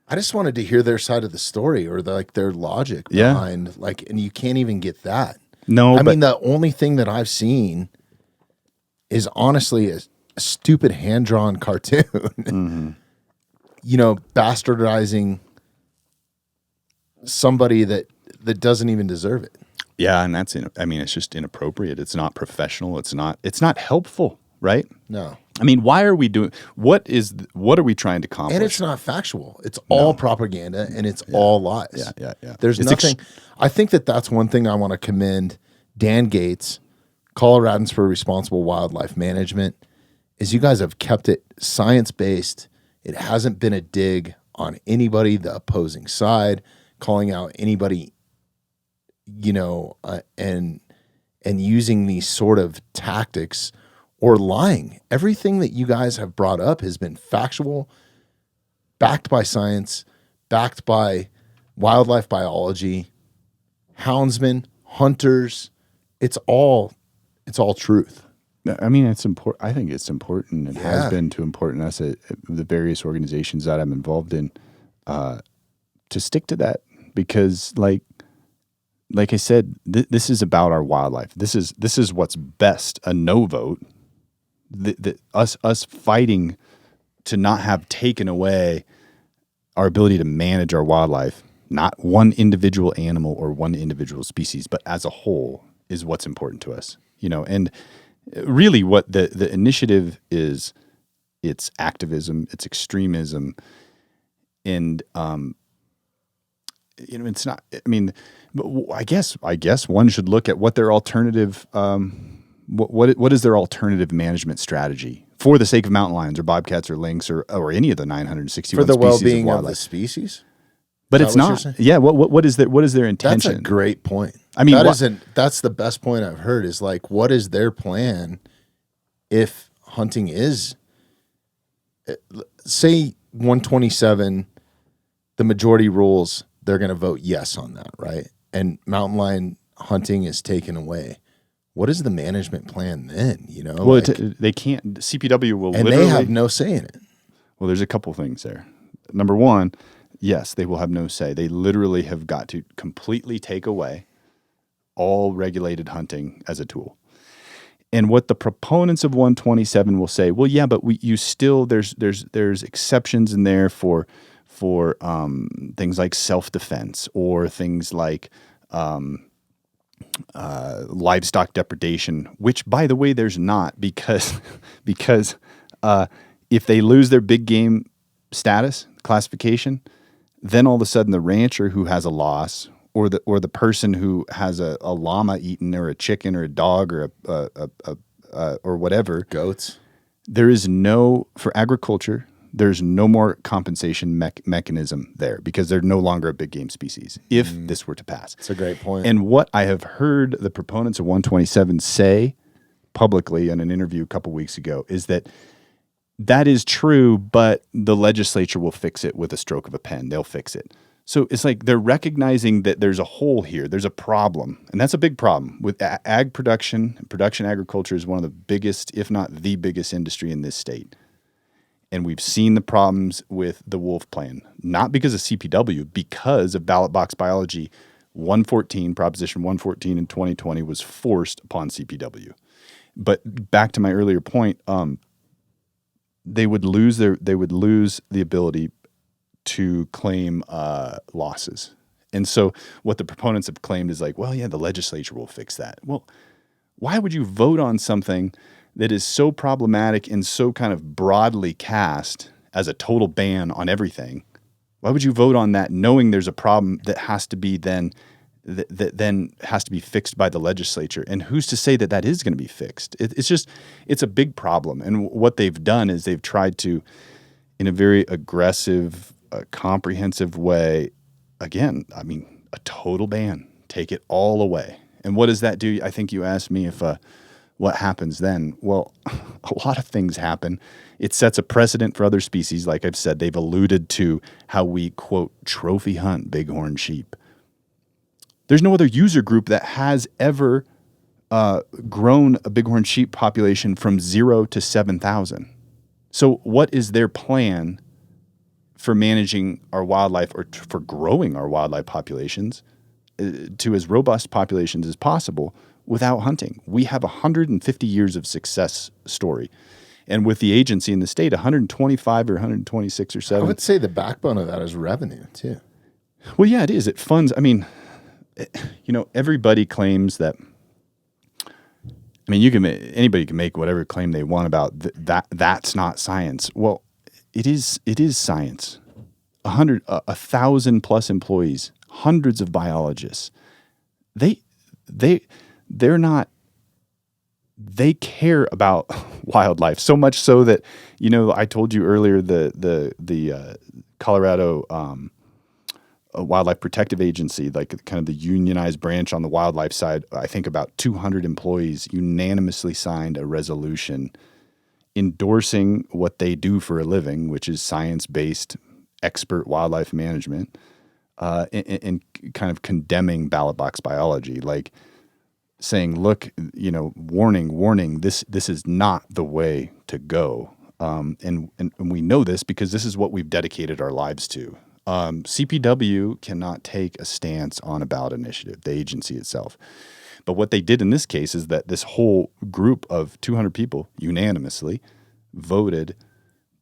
I just wanted to hear their side of the story or their logic behind and you can't even get that. No, I mean, the only thing that I've seen is honestly a stupid hand-drawn cartoon, mm-hmm. you know, bastardizing somebody that doesn't even deserve it. Yeah, and it's just inappropriate. It's not professional. It's not helpful, right? No. I mean, why are we doing, what are we trying to accomplish? And it's not factual. It's all propaganda and it's all lies. Yeah. There's nothing. I think that's one thing I want to commend Dan Gates, Coloradans for Responsible Wildlife Management, is you guys have kept it science-based. It hasn't been a dig on anybody, the opposing side, calling out anybody, you know, and using these sort of tactics or lying. Everything that you guys have brought up has been factual, backed by science, backed by wildlife biology, houndsmen, hunters. It's all truth. I mean, it's important. I think it's important and has been too important us at the various organizations that I'm involved in to stick to that because, like I said, this is about our wildlife. This is what's best. A no vote, us fighting to not have taken away our ability to manage our wildlife, not one individual animal or one individual species, but as a whole, is what's important to us. You know, and really what the initiative is, it's activism, it's extremism, and you know, it's not. I mean, I guess one should look at what their alternative, what is their alternative management strategy for the sake of mountain lions or bobcats or lynx or any of the 961 for the species well-being of of the wildlife. species. But it's not. Yeah. What is their intention? That's a great point. I mean, that's the best point I've heard is like, what is their plan if hunting is, say 127, the majority rules, they're going to vote yes on that, right? and mountain lion hunting is taken away, what is the management plan then? You know, Well, they can't. CPW will and literally they have no say in it. Well, there's a couple things there. Number one, yes, they will have no say. They literally have got to completely take away all regulated hunting as a tool. And what the proponents of 127 will say, well, yeah, but you still there's exceptions in there for things like self-defense or things like livestock depredation, which, by the way, there's not because if they lose their big game status classification, then all of a sudden the rancher who has a loss, or the person who has a llama eaten, or a chicken, or a dog, or or whatever, Goats. there is no, for agriculture, there's no more compensation mechanism there because they're no longer a big game species if this were to pass. That's a great point. And what I have heard the proponents of 127 say publicly in an interview a couple weeks ago is that is true, but the legislature will fix it with a stroke of a pen. They'll fix it. So it's like they're recognizing that there's a hole here. There's a problem. And that's a big problem. With ag production agriculture is one of the biggest, if not the biggest industry in this state. And we've seen the problems with the wolf plan, not because of CPW, because of ballot box biology. Proposition 114 in 2020 was forced upon CPW. But back to my earlier point, they would lose the ability to claim losses. And so what the proponents have claimed is like, well, yeah, the legislature will fix that. Well, why would you vote on something that is so problematic and so kind of broadly cast as a total ban on everything? Why would you vote on that knowing there's a problem that has to be that then has to be fixed by the legislature? And who's to say that is going to be fixed? It's a big problem. And what they've done is they've tried to, in a very aggressive, comprehensive way, again, I mean, a total ban, take it all away. And what does that do? I think you asked me if what happens then. Well, a lot of things happen. It sets a precedent for other species. Like I've said, they've alluded to how we, quote, trophy hunt bighorn sheep. There's no other user group that has ever grown a bighorn sheep population from 0 to 7,000. So what is their plan for managing our wildlife, or for growing our wildlife populations to as robust populations as possible without hunting? We have 150 years of success story. And with the agency in the state, 125 or 126 or 7. I would say the backbone of that is revenue too. Well, yeah, it is. It funds. I mean, everybody claims that. I mean, anybody can make whatever claim they want about that's not science. Well, it is science. 1,000 plus employees, hundreds of biologists. They're not. They care about wildlife so much so that, I told you earlier the Colorado Wildlife Protective Agency, like kind of the unionized branch on the wildlife side, I think about 200 employees unanimously signed a resolution endorsing what they do for a living, which is science-based expert wildlife management, and kind of condemning ballot box biology, like saying, look, warning, this is not the way to go. And we know this because this is what we've dedicated our lives to. CPW cannot take a stance on a ballot initiative, the agency itself. But what they did in this case is that this whole group of 200 people unanimously voted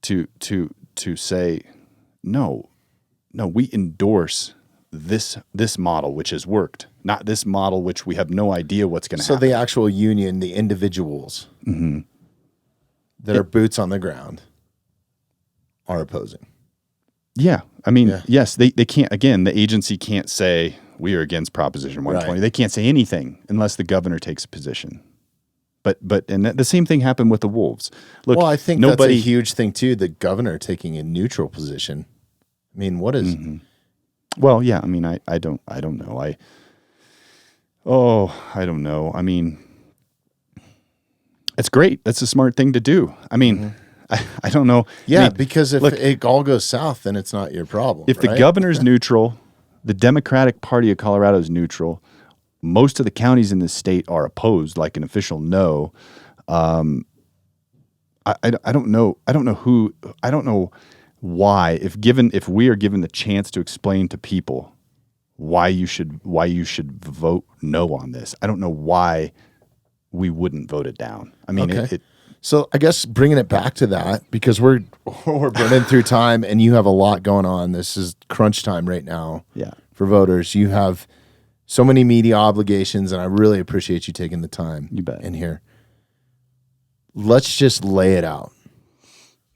to say, no, we endorse this model which has worked, not this model which we have no idea what's going to happen. So the actual union, the individuals that are boots on the ground are opposing. Yeah. I mean, yes, they can't, again, the agency can't say we are against Proposition 120. Right. They can't say anything unless the governor takes a position. But the same thing happened with the wolves. Look, well, I think that's a huge thing too, the governor taking a neutral position. I mean, what is... Well, yeah, I mean, I don't know. I don't know. I mean, it's great. That's a smart thing to do. I mean, I don't know. Yeah, I mean, because if it all goes south, then it's not your problem. If the governor's neutral, The Democratic Party of Colorado is neutral. Most of the counties in this state are opposed, like an official no. I don't know. I don't know why. If we are given the chance to explain to people why you should vote no on this, I don't know why we wouldn't vote it down. I mean, okay. So I guess bringing it back to that, because we're burning through time and you have a lot going on. This is crunch time right now. Yeah. For voters, you have so many media obligations, and I really appreciate you taking the time. You bet. In here. Let's just lay it out.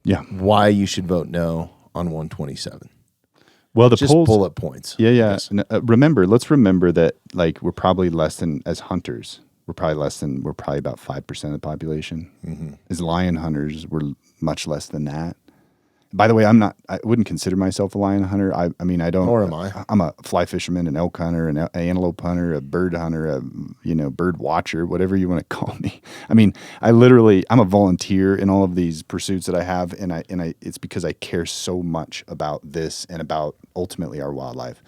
Yeah. Why you should vote no on 127. Well, the just polls, bullet points. Yeah. Yes. Let's remember that, like, we're probably less than, as hunters, we're probably about 5% of the population. Mm-hmm. As lion hunters, we're much less than that. By the way, I wouldn't consider myself a lion hunter. I mean, I don't. Nor am I. I'm a fly fisherman, an elk hunter, an antelope hunter, a bird hunter, a bird watcher, whatever you want to call me. I mean, I'm a volunteer in all of these pursuits that I have, and it's because I care so much about this and about ultimately our wildlife.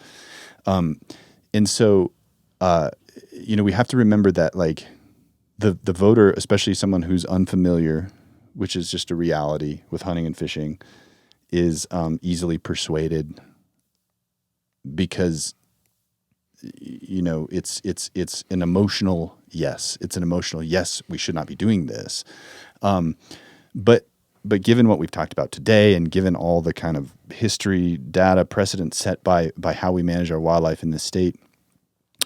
And so, we have to remember that, like, the voter, especially someone who's unfamiliar, which is just a reality with hunting and fishing, is easily persuaded because it's an emotional yes. It's an emotional yes. We should not be doing this, but given what we've talked about today, and given all the kind of history, data, precedent set by how we manage our wildlife in this state,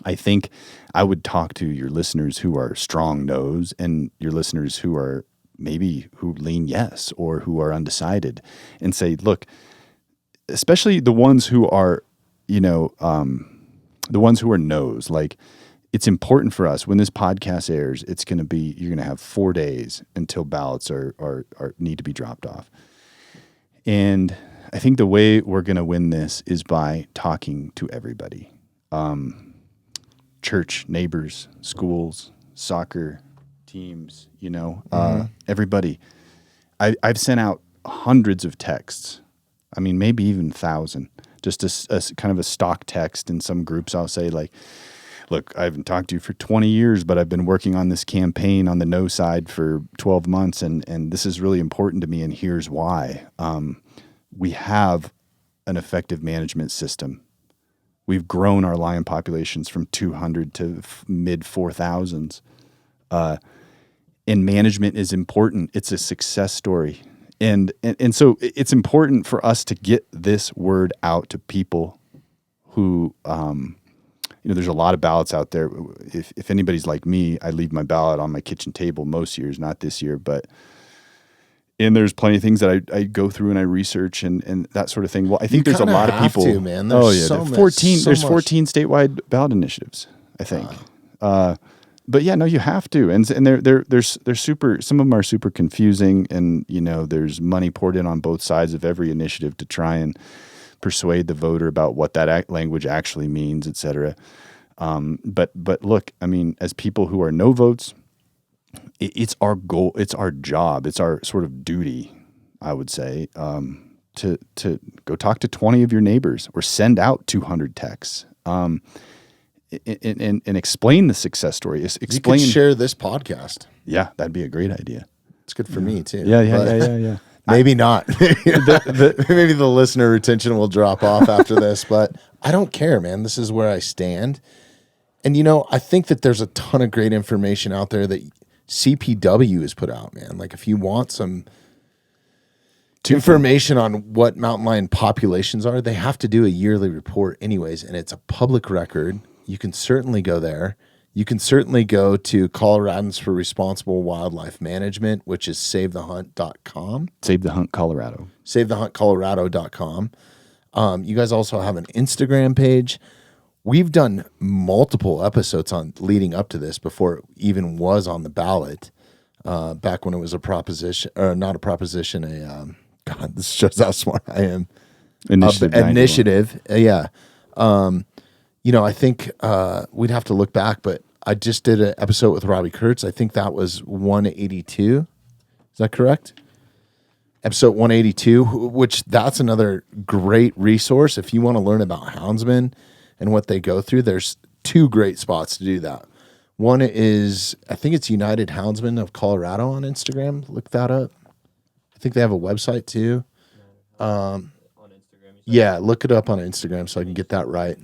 I think I would talk to your listeners who are strong no's and your listeners who are who lean yes or who are undecided, and say, look, especially the ones who are, the ones who are no's, like, it's important for us when this podcast airs, you're going to have 4 days until ballots are need to be dropped off. And I think the way we're going to win this is by talking to everybody. Church, neighbors, schools, soccer teams, everybody. I've sent out hundreds of texts. I mean, maybe even 1,000, just a kind of a stock text in some groups. I'll say, like, look, I haven't talked to you for 20 years, but I've been working on this campaign on the no side for 12 months. And this is really important to me. And here's why. We have an effective management system. We've grown our lion populations from 200 to mid 4,000s. And management is important. It's a success story. And so it's important for us to get this word out to people who, there's a lot of ballots out there. If anybody's like me, I leave my ballot on my kitchen table most years, not this year, and there's plenty of things that I go through and I research and that sort of thing. Well, I think there's a lot of people. To, man. There's there's 14 statewide ballot initiatives, I think. But yeah, no, you have to, and they're super. Some of them are super confusing, and there's money poured in on both sides of every initiative to try and persuade the voter about what that language actually means, et cetera. But look, I mean, as people who are no votes, it's our goal, it's our job, it's our sort of duty, I would say, to go talk to 20 of your neighbors or send out 200 texts. And explain the success story. Explain. You could share this podcast. Yeah, that'd be a great idea. It's good for me too. Yeah. Maybe not. Maybe the listener retention will drop off after this, but I don't care, man. This is where I stand. And I think that there's a ton of great information out there that CPW has put out, man. Like, if you want some information on what mountain lion populations are, they have to do a yearly report anyways, and it's a public record. You can certainly go there. You can certainly go to Coloradans for Responsible Wildlife Management, which is savethehunt.com. Save the Hunt Colorado. Savethehuntcolorado.com. You guys also have an Instagram page. We've done multiple episodes on leading up to this before it even was on the ballot, back when it was a proposition, or not a proposition, God, this shows how smart I am. Initiative. Yeah. I think we'd have to look back, but I just did an episode with Robbie Kurtz. I think that was 182. Is that correct? Episode 182, which that's another great resource if you want to learn about houndsmen and what they go through, there's two great spots to do that. One is, I think it's United Houndsmen of Colorado on Instagram. Look that up. I think they have a website too. On Instagram. Yeah, look it up on Instagram so I can get that right.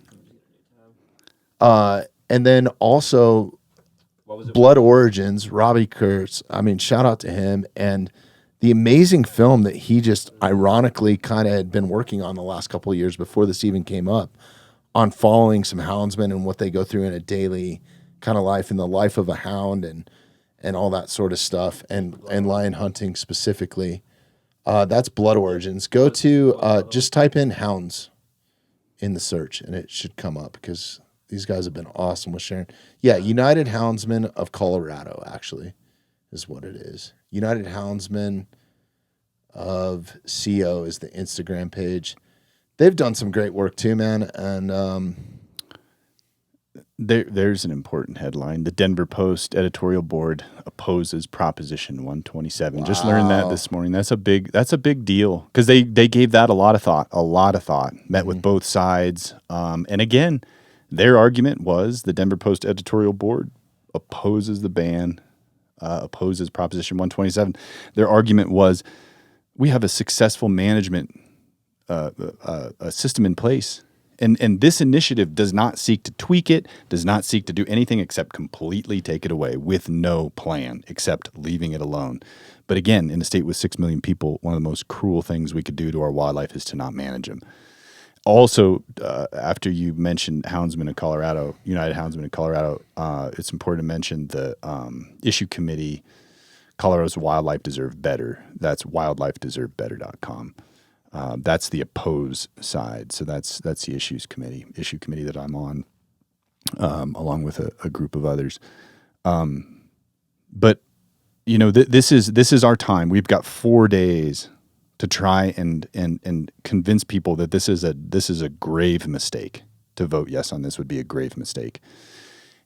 And then also What was it? Blood Origins, Robbie Kurtz. I mean, shout out to him and the amazing film that he just ironically kind of had been working on the last couple of years before this even came up, on following some houndsmen and what they go through in a daily kind of life, in the life of a hound and all that sort of stuff, and lion hunting specifically. That's Blood Origins. Go to just type in hounds in the search and it should come up, because these guys have been awesome with sharing. Yeah, United Houndsmen of Colorado actually is what it is. United Houndsmen of CO is the Instagram page. They've done some great work too, man. And there's an important headline. The Denver Post editorial board opposes Proposition 127. Just learned that this morning. That's a big deal, because they gave that a lot of thought. Met with both sides. And again, their argument was the Denver Post editorial board opposes the ban, opposes Proposition 127. Their argument was, we have a successful management a system in place. And this initiative does not seek to tweak it, does not seek to do anything except completely take it away with no plan except leaving it alone. But again, in a state with 6 million people, one of the most cruel things we could do to our wildlife is to not manage them. Also, after you mentioned Houndsmen of Colorado, United Houndsmen of Colorado, it's important to mention the issue committee, Colorado's Wildlife Deserve Better. That's wildlifedeservebetter.com. That's the oppose side. So that's the issue committee that I'm on, along with a group of others. But this is our time. We've got 4 days to try and convince people that this is a grave mistake. To vote yes on this would be a grave mistake,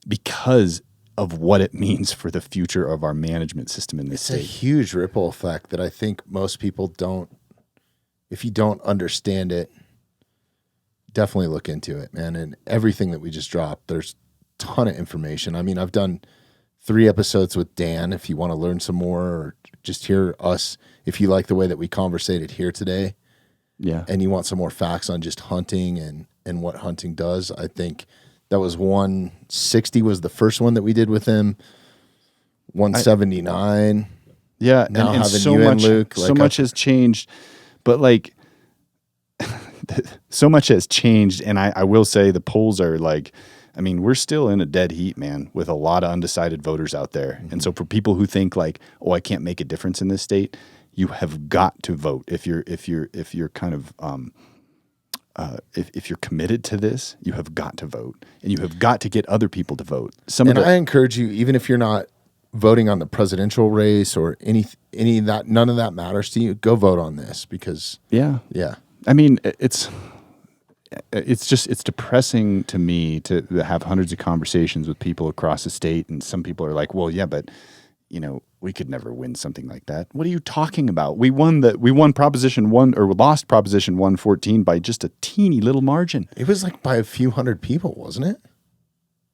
because of what it means for the future of our management system in this state. It's a huge ripple effect that I think most people don't. If you don't understand it, definitely look into it, man. And everything that we just dropped, there's a ton of information. I mean, I've done 3 episodes with Dan. If you want to learn some more, or just hear us, if you like the way that we conversated here today, yeah, and you want some more facts on just hunting and what hunting does, I think that was 160 was the first one that we did with him. 179. Yeah, now and having so you much, and Luke, so much has changed. But like, so much has changed, and I will say the polls are like, I mean, we're still in a dead heat, man, with a lot of undecided voters out there. Mm-hmm. And so for people who think like, oh, I can't make a difference in this state, you have got to vote. If you're kind of if you're committed to this, you have got to vote, and you have got to get other people to vote. I encourage you, even if you're not voting on the presidential race or any of that, none of that matters to you, go vote on this, because yeah. I mean, it's depressing to me to have hundreds of conversations with people across the state, and some people are like, well, yeah, but we could never win something like that. What are you talking about? We won Proposition 1, or lost Proposition 114 by just a teeny little margin. It was like by a few hundred people, wasn't it?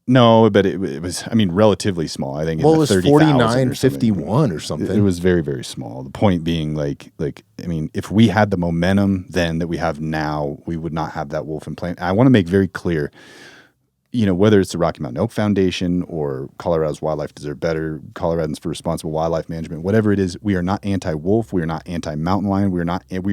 No, but it was, I mean, relatively small. I think it was 49-51 or something. It was very, very small. The point being, like, I mean, if we had the momentum then that we have now, we would not have that wolf in play. I want to make very clear, whether it's the Rocky Mountain Elk Foundation or Colorado's Wildlife Deserve Better, Coloradans for Responsible Wildlife Management, whatever it is, we are not anti-wolf. We are not anti-mountain lion. We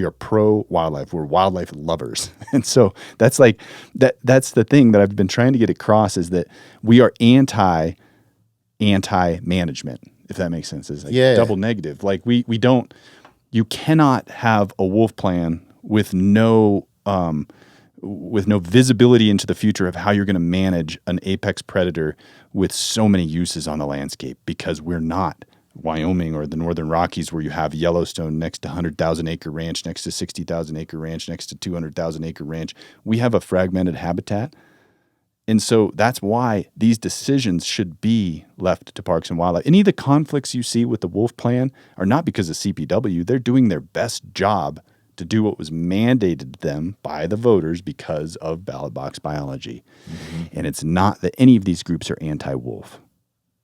are pro-wildlife. We're wildlife lovers. And so that's like, that's the thing that I've been trying to get across, is that we are anti-management, if that makes sense. It's like double negative. Like you cannot have a wolf plan with no visibility into the future of how you're going to manage an apex predator with so many uses on the landscape, because we're not Wyoming or the Northern Rockies, where you have Yellowstone next to 100,000 acre ranch, next to 60,000 acre ranch, next to 200,000 acre ranch. We have a fragmented habitat. And so that's why these decisions should be left to Parks and Wildlife. Any of the conflicts you see with the wolf plan are not because of CPW. They're doing their best job to do what was mandated to them by the voters because of ballot box biology. Mm-hmm. And it's not that any of these groups are anti-wolf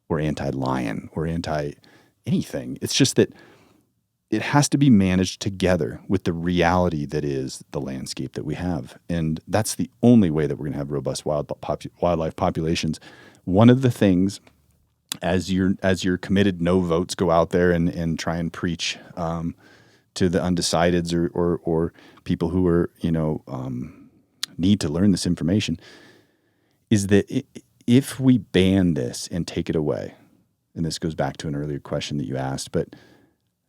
or anti-lion or anti-anything. It's just that it has to be managed together with the reality that is the landscape that we have. And that's the only way that we're going to have robust wildlife populations. One of the things, as your committed no votes go out there and try and preach to the undecideds or people who are, need to learn this information, is that if we ban this and take it away, and this goes back to an earlier question that you asked, but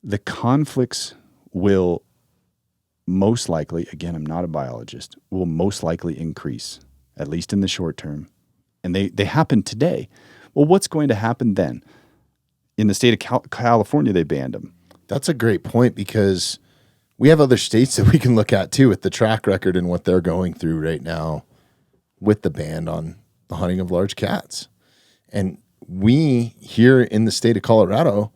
the conflicts will most likely, again, I'm not a biologist, will most likely increase, at least in the short term. And they happen today. Well, what's going to happen then? In the state of California, they banned them. That's a great point, because we have other states that we can look at too with the track record and what they're going through right now with the ban on the hunting of large cats. And we here in the state of Colorado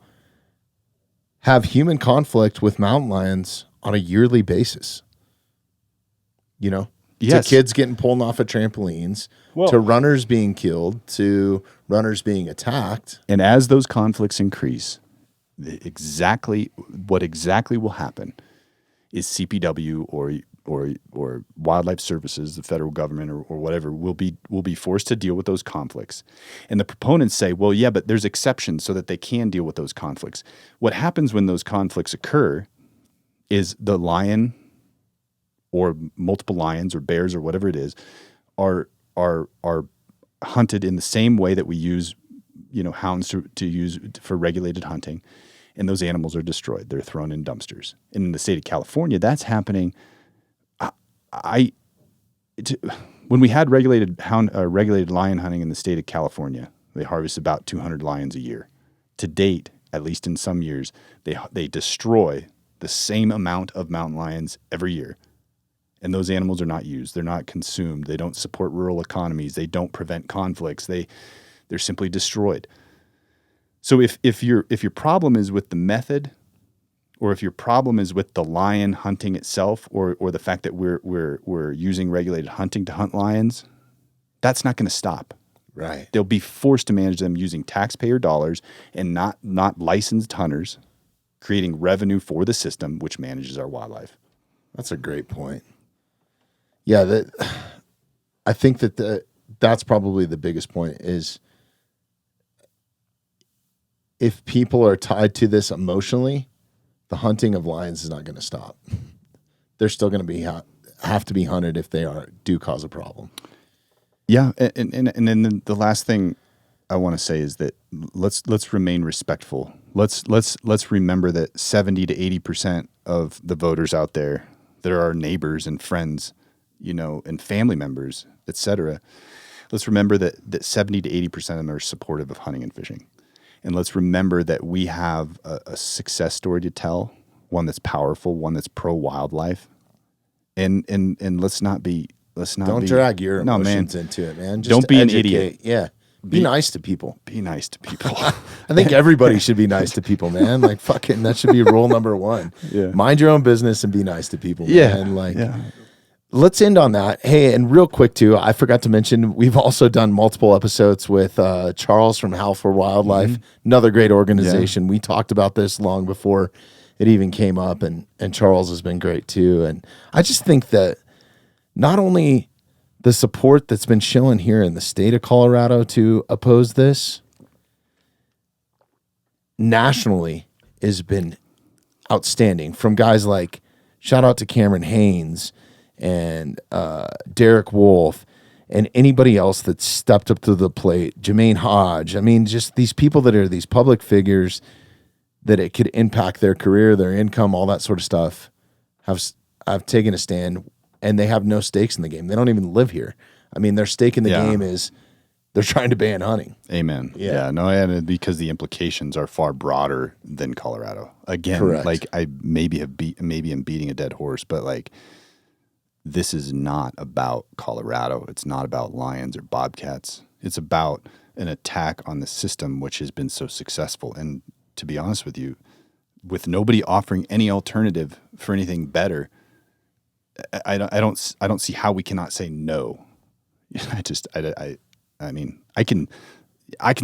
have human conflict with mountain lions on a yearly basis. Yes. To kids getting pulled off of trampolines, to runners being killed, to runners being attacked. And as those conflicts increase, what exactly will happen is CPW or wildlife services, the federal government or whatever, will be forced to deal with those conflicts. And the proponents say, well, yeah, but there's exceptions so that they can deal with those conflicts. What happens when those conflicts occur is the lion or multiple lions or bears or whatever it is are hunted in the same way that we use, hounds to use for regulated hunting. And those animals are destroyed. They're thrown in dumpsters. And in the state of California, that's happening. When we had regulated lion hunting in the state of California, they harvest about 200 lions a year. To date, at least in some years, they destroy the same amount of mountain lions every year. And those animals are not used. They're not consumed. They don't support rural economies. They don't prevent conflicts. They're simply destroyed. So if your problem is with the method, or if your problem is with the lion hunting itself, or the fact that we're using regulated hunting to hunt lions, that's not going to stop. Right. They'll be forced to manage them using taxpayer dollars and not licensed hunters, creating revenue for the system which manages our wildlife. That's a great point. Yeah, I think that's probably the biggest point is if people are tied to this emotionally, the hunting of lions is not going to stop. They're still going to have to be hunted if they do cause a problem. Yeah, and then the last thing I want to say is that let's remain respectful. Let's remember that 70 to 80% of the voters out there that are our neighbors and friends, and family members, etc. Let's remember that 70 to 80% of them are supportive of hunting and fishing. And let's remember that we have a success story to tell, one that's powerful, one that's pro-wildlife. And let's not drag your emotions into it, man. Just don't be educate. an idiot. Yeah. Be nice to people. Be nice to people. I think everybody should be nice to people, man. Like fucking that should be rule number one. Yeah. Mind your own business and be nice to people, man. Yeah. Let's end on that. Hey, and real quick too, I forgot to mention, we've also done multiple episodes with Charles from Howl for Wildlife, another great organization. Yeah. We talked about this long before it even came up, and Charles has been great too. And I just think that not only the support that's been shown here in the state of Colorado to oppose this, nationally has been outstanding from guys like, shout out to Cameron Haynes and Derek Wolf and anybody else that stepped up to the plate, Jermaine Hodge. I mean, just these people that are these public figures that it could impact their career, their income, all that sort of stuff, have taken a stand, and they have no stakes in the game. They don't even live here. I mean, their stake in the game is they're trying to ban hunting. Amen. Yeah. No, and because the implications are far broader than Colorado. Again, correct. Like I maybe am beating a dead horse, but like this is not about Colorado. It's not about lions or bobcats. It's about an attack on the system which has been so successful. And to be honest with you, with nobody offering any alternative for anything better, I don't see how we cannot say no. I mean, I can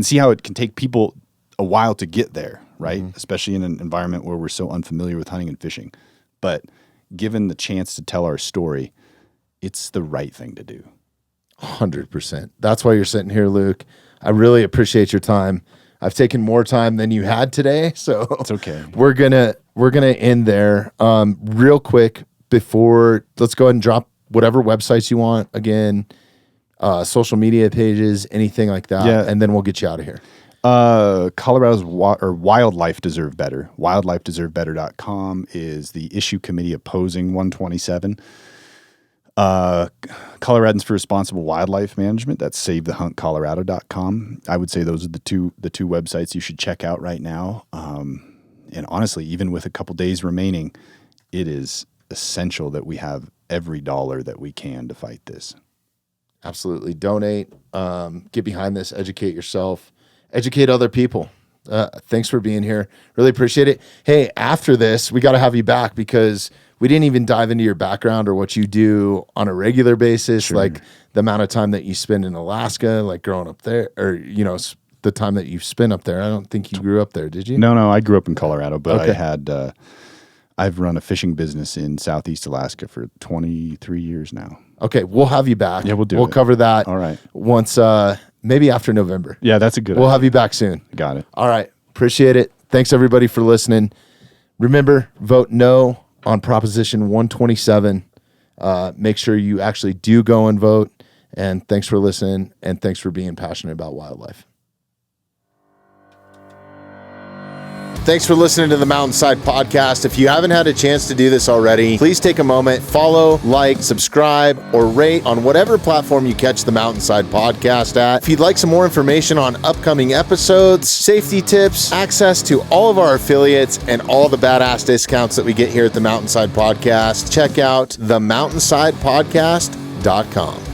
see how it can take people a while to get there, right? Mm-hmm. Especially in an environment where we're so unfamiliar with hunting and fishing. But given the chance to tell our story, it's the right thing to do. 100%. That's why you're sitting here, Luke. I really appreciate your time. I've taken more time than you had today, so It's okay. We're gonna end there. Real quick before, let's go ahead and drop whatever websites you want again, social media pages, anything like that, Yeah. and then we'll get you out of here. Colorado's wildlife deserve better. Wildlifedeservebetter.com is the issue committee opposing 127. Coloradans for Responsible Wildlife Management, that's savethehuntcolorado.com. I would say those are the two websites you should check out right now. And honestly, even with a couple days remaining, it is essential that we have every dollar that we can to fight this. Absolutely. Donate, get behind this, educate yourself, educate other people. Thanks for being here. Really appreciate it. Hey, after this, we got to have you back because we didn't even dive into your background or what you do on a regular basis, like the amount of time that you spend in Alaska, like growing up there, or, the time that you spent up there. I don't think you grew up there, did you? No, I grew up in Colorado, but Okay. I've run a fishing business in Southeast Alaska for 23 years now. Okay, we'll have you back. Yeah, we'll do We'll it. cover that. All right. Once, maybe after November. Yeah, that's a good We'll idea. have you back soon. Got it. All right. Appreciate it. Thanks everybody for listening. Remember, vote no on Proposition 127. Make sure you actually do go and vote. And thanks for listening. And thanks for being passionate about wildlife. Thanks for listening to the Mountainside Podcast. If you haven't had a chance to do this already, please take a moment, follow, like, subscribe, or rate on whatever platform you catch the Mountainside Podcast at. If you'd like some more information on upcoming episodes, safety tips, access to all of our affiliates, and all the badass discounts that we get here at the Mountainside Podcast, check out themountainsidepodcast.com.